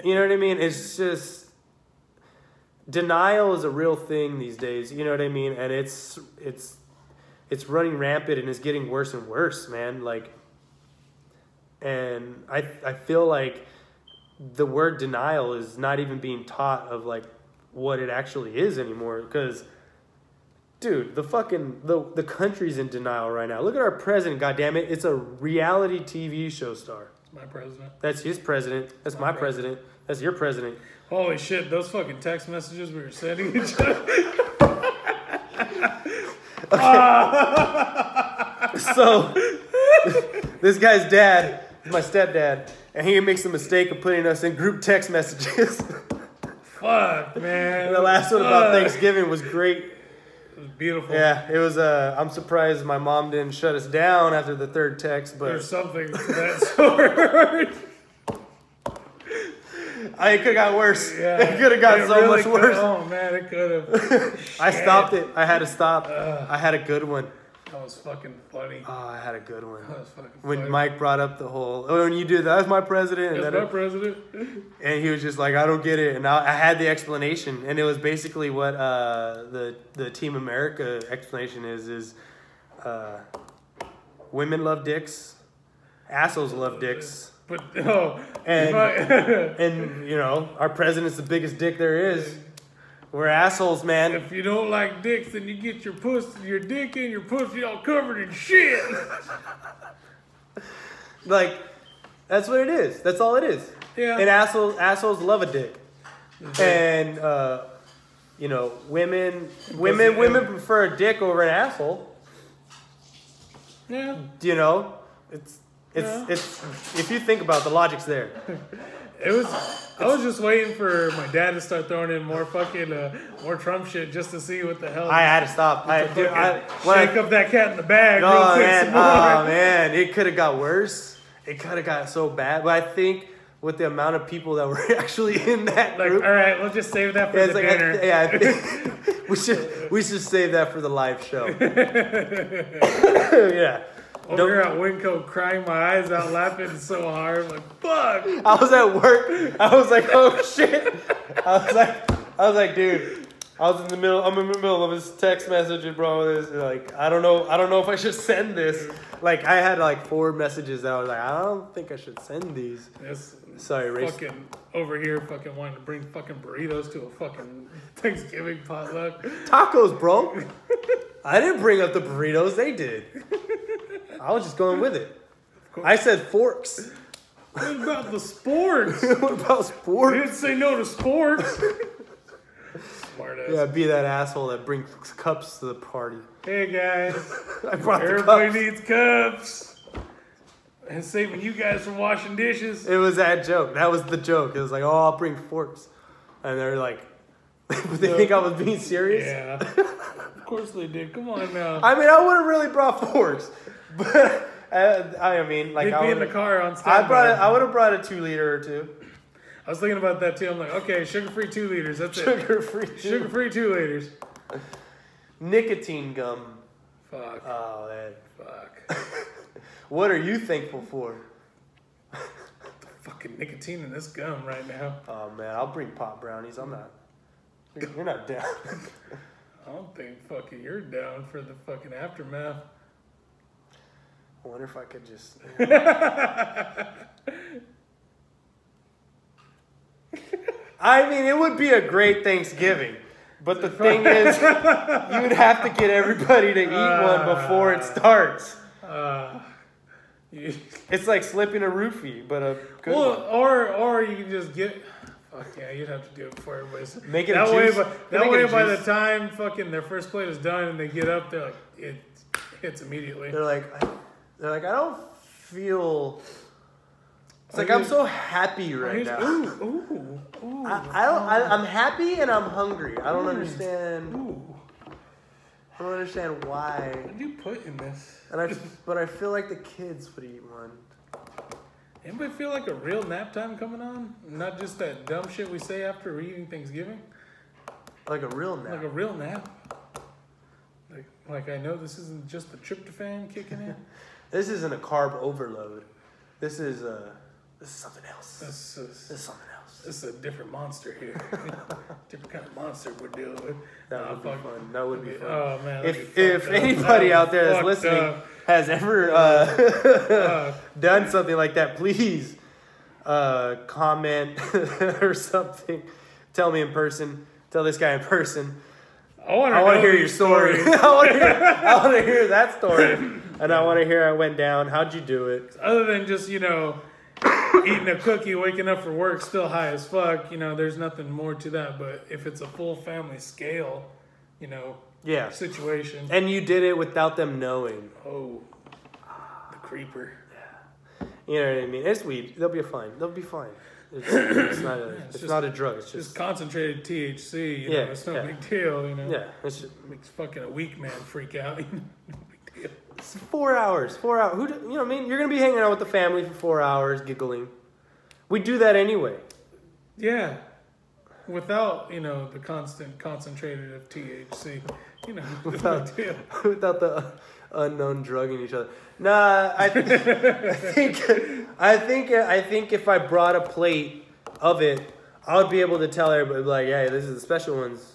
You know what I mean? It's just, denial is a real thing these days. You know what I mean? And it's running rampant and it's getting worse and worse, man. Like, and I feel like the word denial is not even being taught of like what it actually is anymore. Because, dude, the country's in denial right now. Look at our president, goddammit. It's a reality TV show star. It's my president. That's his president. That's my president. That's your president. Holy shit, those fucking text messages we were sending each other. So, this guy's dad, my stepdad, and he makes the mistake of putting us in group text messages. Fuck, man. And the last one about Thanksgiving was great. It was beautiful. Yeah, it was, I'm surprised my mom didn't shut us down after the third text, but... There's something to that sort. It could have got worse. Yeah, it could have got so much worse. Oh, man, it could have. I stopped it. I had to stop. I had a good one. That was fucking funny. Oh, I had a good one. That was fucking when funny. Mike brought up the whole, when you did that's my president. That's my president. And he was just like, I don't get it. And I had the explanation. And it was basically what the Team America explanation is women love dicks, assholes love dicks. But, and our president's the biggest dick there is. We're assholes, man. If you don't like dicks, then you get your dick and your pussy all covered in shit. Like, that's what it is. That's all it is. Yeah. And assholes love a dick. And women prefer a dick over an asshole. Yeah. It's if you think about it, the logic's there. I was just waiting for my dad to start throwing in more fucking more Trump shit just to see what the hell. I had to stop. Shake up that cat in the bag. Oh real quick man! some more. Oh man! It could have got worse. It could have got so bad. But I think with the amount of people that were actually in that group, all right, we'll just save that for the dinner. We should save that for the live show. Yeah. Over here at Winco, crying my eyes out, laughing so hard, I'm like, fuck. I was at work. I was like, oh shit. I was like, dude. I'm in the middle of his text message, and bro, this like, I don't know if I should send this. Like, I had like 4 messages that I was like, I don't think I should send these. Yes. Sorry, Ray. Fucking over here, fucking wanting to bring fucking burritos to a fucking Thanksgiving potluck. Tacos, bro. I didn't bring up the burritos. They did. I was just going with it. I said forks. What about the sports? What about sports? You didn't say no to sports. Smart ass. Yeah, be that asshole that brings cups to the party. Hey guys, I brought the everybody cups. needs cups. And saving you guys from washing dishes. It was that joke. That was the joke. It was like, oh, I'll bring forks. And they're like, they think I was being serious? Yeah. Of course they did. Come on now. I mean, I would have really brought forks. But, I mean, like, They'd be in the car on standby. I would have brought a 2-liter or 2. I was thinking about that too. I'm like, okay, sugar-free 2 liters. That's it. Sugar-free. Sugar-free 2 liters. Nicotine gum. Fuck. Oh, man. Fuck. What are you thankful for? Fucking nicotine in this gum right now. Oh, man, I'll bring pop brownies. I'm not. You're not down. I don't think fucking you're down for the fucking aftermath. I wonder if I could just... I mean, it would be a great Thanksgiving. But the thing is, you would have to get everybody to eat one before it starts. It's like slipping a roofie, but a good one. Or you can just get... Fuck yeah, you'd have to do it before everybody's... Make it that a way, juice. that way by the time fucking their first plate is done and they get up, they're like, it hits immediately. They're like, I don't feel... It's like, I'm so happy right now. Ooh. I'm happy and I'm hungry. I don't understand. I don't understand why. What do you put in this? But I feel like the kids would eat one. Anybody feel like a real nap time coming on? Not just that dumb shit we say after we're eating Thanksgiving? Like a real nap. Like a real nap? Like I know this isn't just the tryptophan kicking in? This isn't a carb overload. This is something else. This is something else. This is a different monster here. Different kind of monster we're dealing with. That would be fun. That would be fun. Oh man. If anybody out there that's listening has ever done something like that, please comment or something. Tell me in person. Tell this guy in person. I want to hear your story. I want to hear that story. And I want to hear how it went down. How'd you do it? Other than just, eating a cookie, waking up for work, still high as fuck, there's nothing more to that. But if it's a full family scale, situation. And you did it without them knowing. Oh, the creeper. Yeah. You know what I mean? It's weed. They'll be fine. They'll be fine. It's not a drug. It's just concentrated THC. It's no big deal. Yeah, it's just, makes fucking a weak man freak out. No big deal. It's 4 hours. 4 hours. You're gonna be hanging out with the family for 4 hours, giggling. We do that anyway. Yeah, without the constant concentrated of THC. Without the unknown drugging each other. Nah, I think if I brought a plate of it, I would be able to tell everybody like, hey, this is the special ones.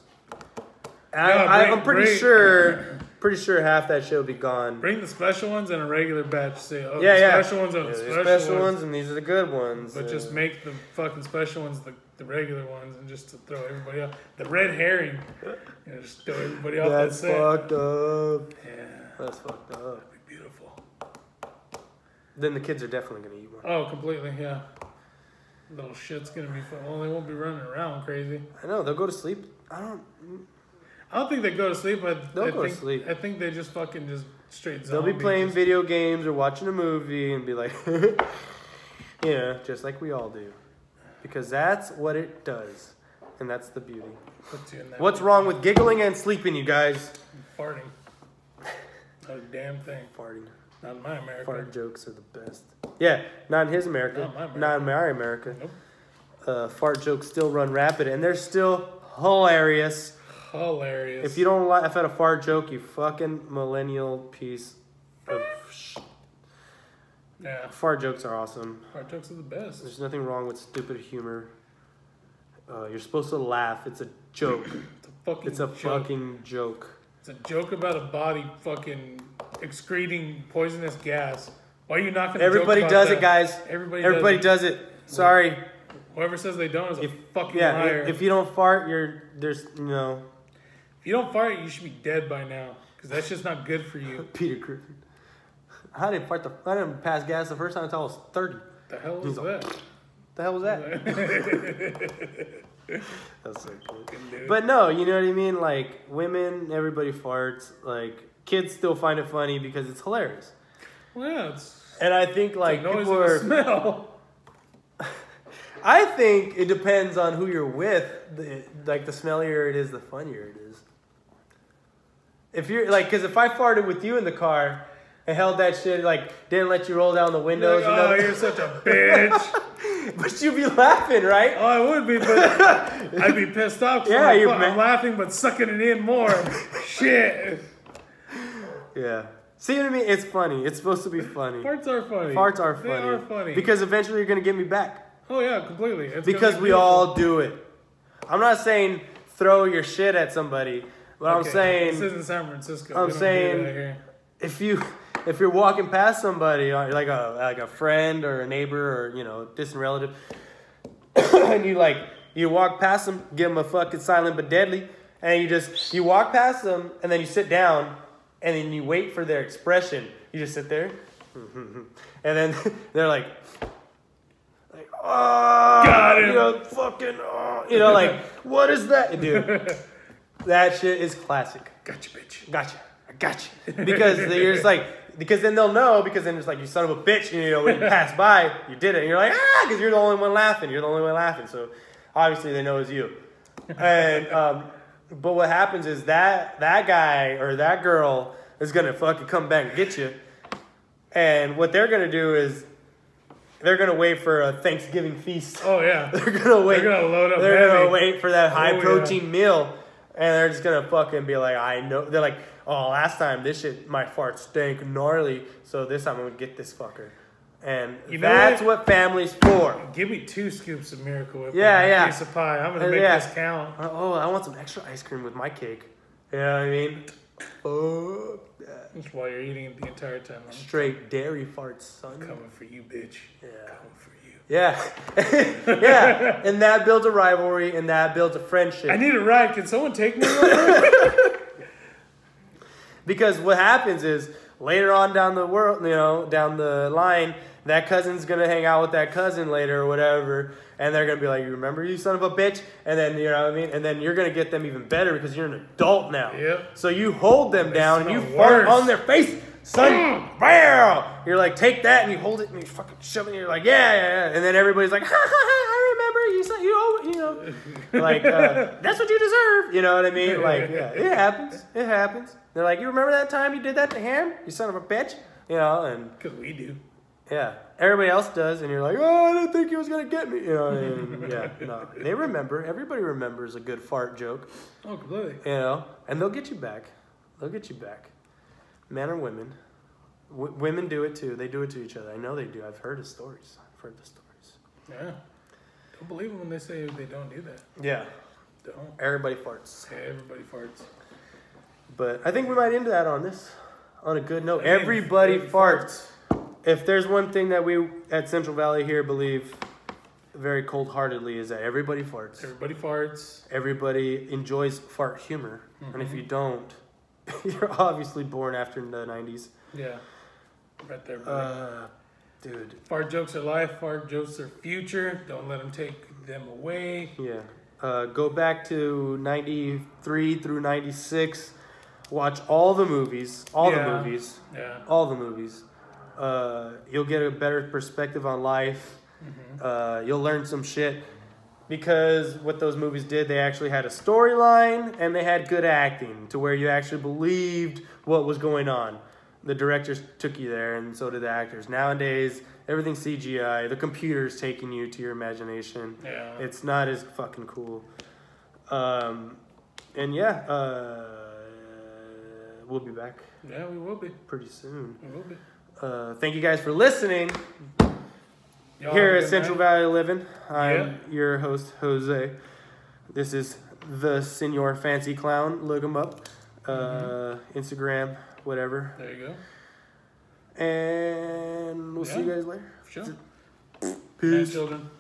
I'm pretty sure half that shit will be gone. Bring the special ones and a regular batch. Say, the special ones are the special ones, and these are the good ones. But just make the fucking special ones the regular ones, and just to throw everybody else. The red herring, just throw everybody else. That's fucked up. Yeah, that's fucked up. That'd be beautiful. Then the kids are definitely gonna eat one. Oh, completely, yeah. Little shit's gonna be fun. Well, they won't be running around crazy. I know they'll go to sleep. I don't think they go to sleep, but they'll go to sleep. I think they just fucking just straight zombies. They'll be playing video games or watching a movie and be like, just like we all do. Because that's what it does. And that's the beauty. What's wrong with giggling and sleeping, you guys? Farting. Not a damn thing. Farting. Not in my America. Fart jokes are the best. Yeah, not in his America. Not in my America. Nope. Fart jokes still run rapid, and they're still hilarious. hilarious. If you don't laugh at a fart joke, you fucking millennial piece of Yeah. Fart jokes are awesome. Fart jokes are the best. There's nothing wrong with stupid humor. You're supposed to laugh. It's a joke. It's a fucking joke. It's a joke about a body fucking excreting poisonous gas. Why are you not gonna Everybody joke does about it, guys. that? Everybody does it. Sorry. Whoever says they don't is a fucking Yeah, liar. if you don't fart, there's If you don't fart, you should be dead by now. Because that's just not good for you. Peter Griffin. I didn't pass gas the first time until I was 30. The hell was that? The hell was that? That's so cool. But no, you know what I mean? Like, women, everybody farts. Like, kids still find it funny because it's hilarious. Well, yeah, and I think, like, noise people and are... smell. I think it depends on who you're with. The smellier it is, the funnier it is. If you're, like, because if I farted with you in the car... and held that shit, like, didn't let you roll down the windows. Like, oh, you're such a bitch. But you'd be laughing, right? Oh, I would be, but I'd be pissed off. Yeah, I'm laughing, but sucking it in more. Shit. Yeah. See what I mean? It's funny. It's supposed to be funny. Farts are funny. Farts are funny. They are funny. Because eventually you're going to get me back. Oh, yeah, completely. It's because we all do it. I'm not saying throw your shit at somebody, but okay, I'm saying... This isn't San Francisco. I'm saying if you're walking past somebody, like a friend or a neighbor or, you know, distant relative, and you walk past them, give them a fucking silent but deadly, and you walk past them, and then you sit down, and then you wait for their expression. You just sit there, and then they're like, oh, got him. You know, fucking, oh, you know, like, what is that, dude? That shit is classic. Gotcha, bitch. Gotcha. I got you. Because you're just like, because then they'll know, because then it's like, you son of a bitch, and, you know, when you pass by, you did it, and you're like, because you're the only one laughing. You're the only one laughing. So obviously they know it's you. And, but what happens is that guy or that girl is going to fucking come back and get you. And what they're going to do is, they're going to wait for a Thanksgiving feast. Oh, yeah. They're going to wait. They're going to load up. They're going to wait for that high protein meal. And they're just going to fucking be like, I know. They're like, oh, last time this shit, my fart stank gnarly. So this time I'm going to get this fucker. And that's what family's for. Give me 2 scoops of Miracle Whip. Yeah. Piece of pie. I'm going to make this count. Oh, I want some extra ice cream with my cake. You know what I mean? Oh, that's why you're eating it the entire time. Straight dairy farts, son. Coming for you, bitch. Yeah. Coming for you. Yeah. Yeah. And that builds a rivalry, and that builds a friendship. I need a ride. Can someone take me over? Because what happens is, later on down the world, you know, down the line, that cousin's going to hang out with that cousin later or whatever, and they're going to be like, you remember, you son of a bitch? And then, you know what I mean? And then you're going to get them even better because you're an adult now. Yep. So you hold them down and you fart on their face. Son, wow! You're like, take that, and you hold it, and you fucking shove it, and you're like, yeah. And then everybody's like, ha, ha, ha, I remember, you know. Like, that's what you deserve. You know what I mean? Like, yeah, it happens. It happens. They're like, you remember that time you did that to him? You son of a bitch. You know, and... Because we do. Yeah. Everybody else does, and you're like, oh, I didn't think he was going to get me. You know what I mean? Yeah, no. They remember. Everybody remembers a good fart joke. Oh, completely. You know? And they'll get you back. They'll get you back. Men or women. Women do it too. They do it to each other. I know they do. I've heard the stories. Yeah. Don't believe them when they say they don't do that. Yeah. Don't. Everybody farts. Yeah, everybody farts. But I think we might end that on a good note. Everybody farts. If there's one thing that we at Central Valley here believe very cold-heartedly is that everybody farts. Everybody farts. Everybody enjoys fart humor. Mm-hmm. And if you don't, you're obviously born after the 90s. Yeah. Right there, buddy. Dude. Fart jokes are life. Fart jokes are future. Don't let them take them away. Yeah. Go back to 93 through 96. Watch all the movies. All the movies. Yeah. All the movies. You'll get a better perspective on life. Mm-hmm. You'll learn some shit. Because what those movies did, they actually had a storyline and they had good acting to where you actually believed what was going on. The directors took you there, and so did the actors. Nowadays, everything's CGI. The computer's taking you to your imagination. Yeah. It's not as fucking cool. And yeah, we'll be back. Yeah, we will be. Pretty soon. We will be. Thank you guys for listening. Y'all Here have a at good Central night. Valley Living, I'm your host, Jose. This is the Senor Fancy Clown. Look him up. Instagram, whatever. There you go. And we'll see you guys later. Sure. Peace. Night, children.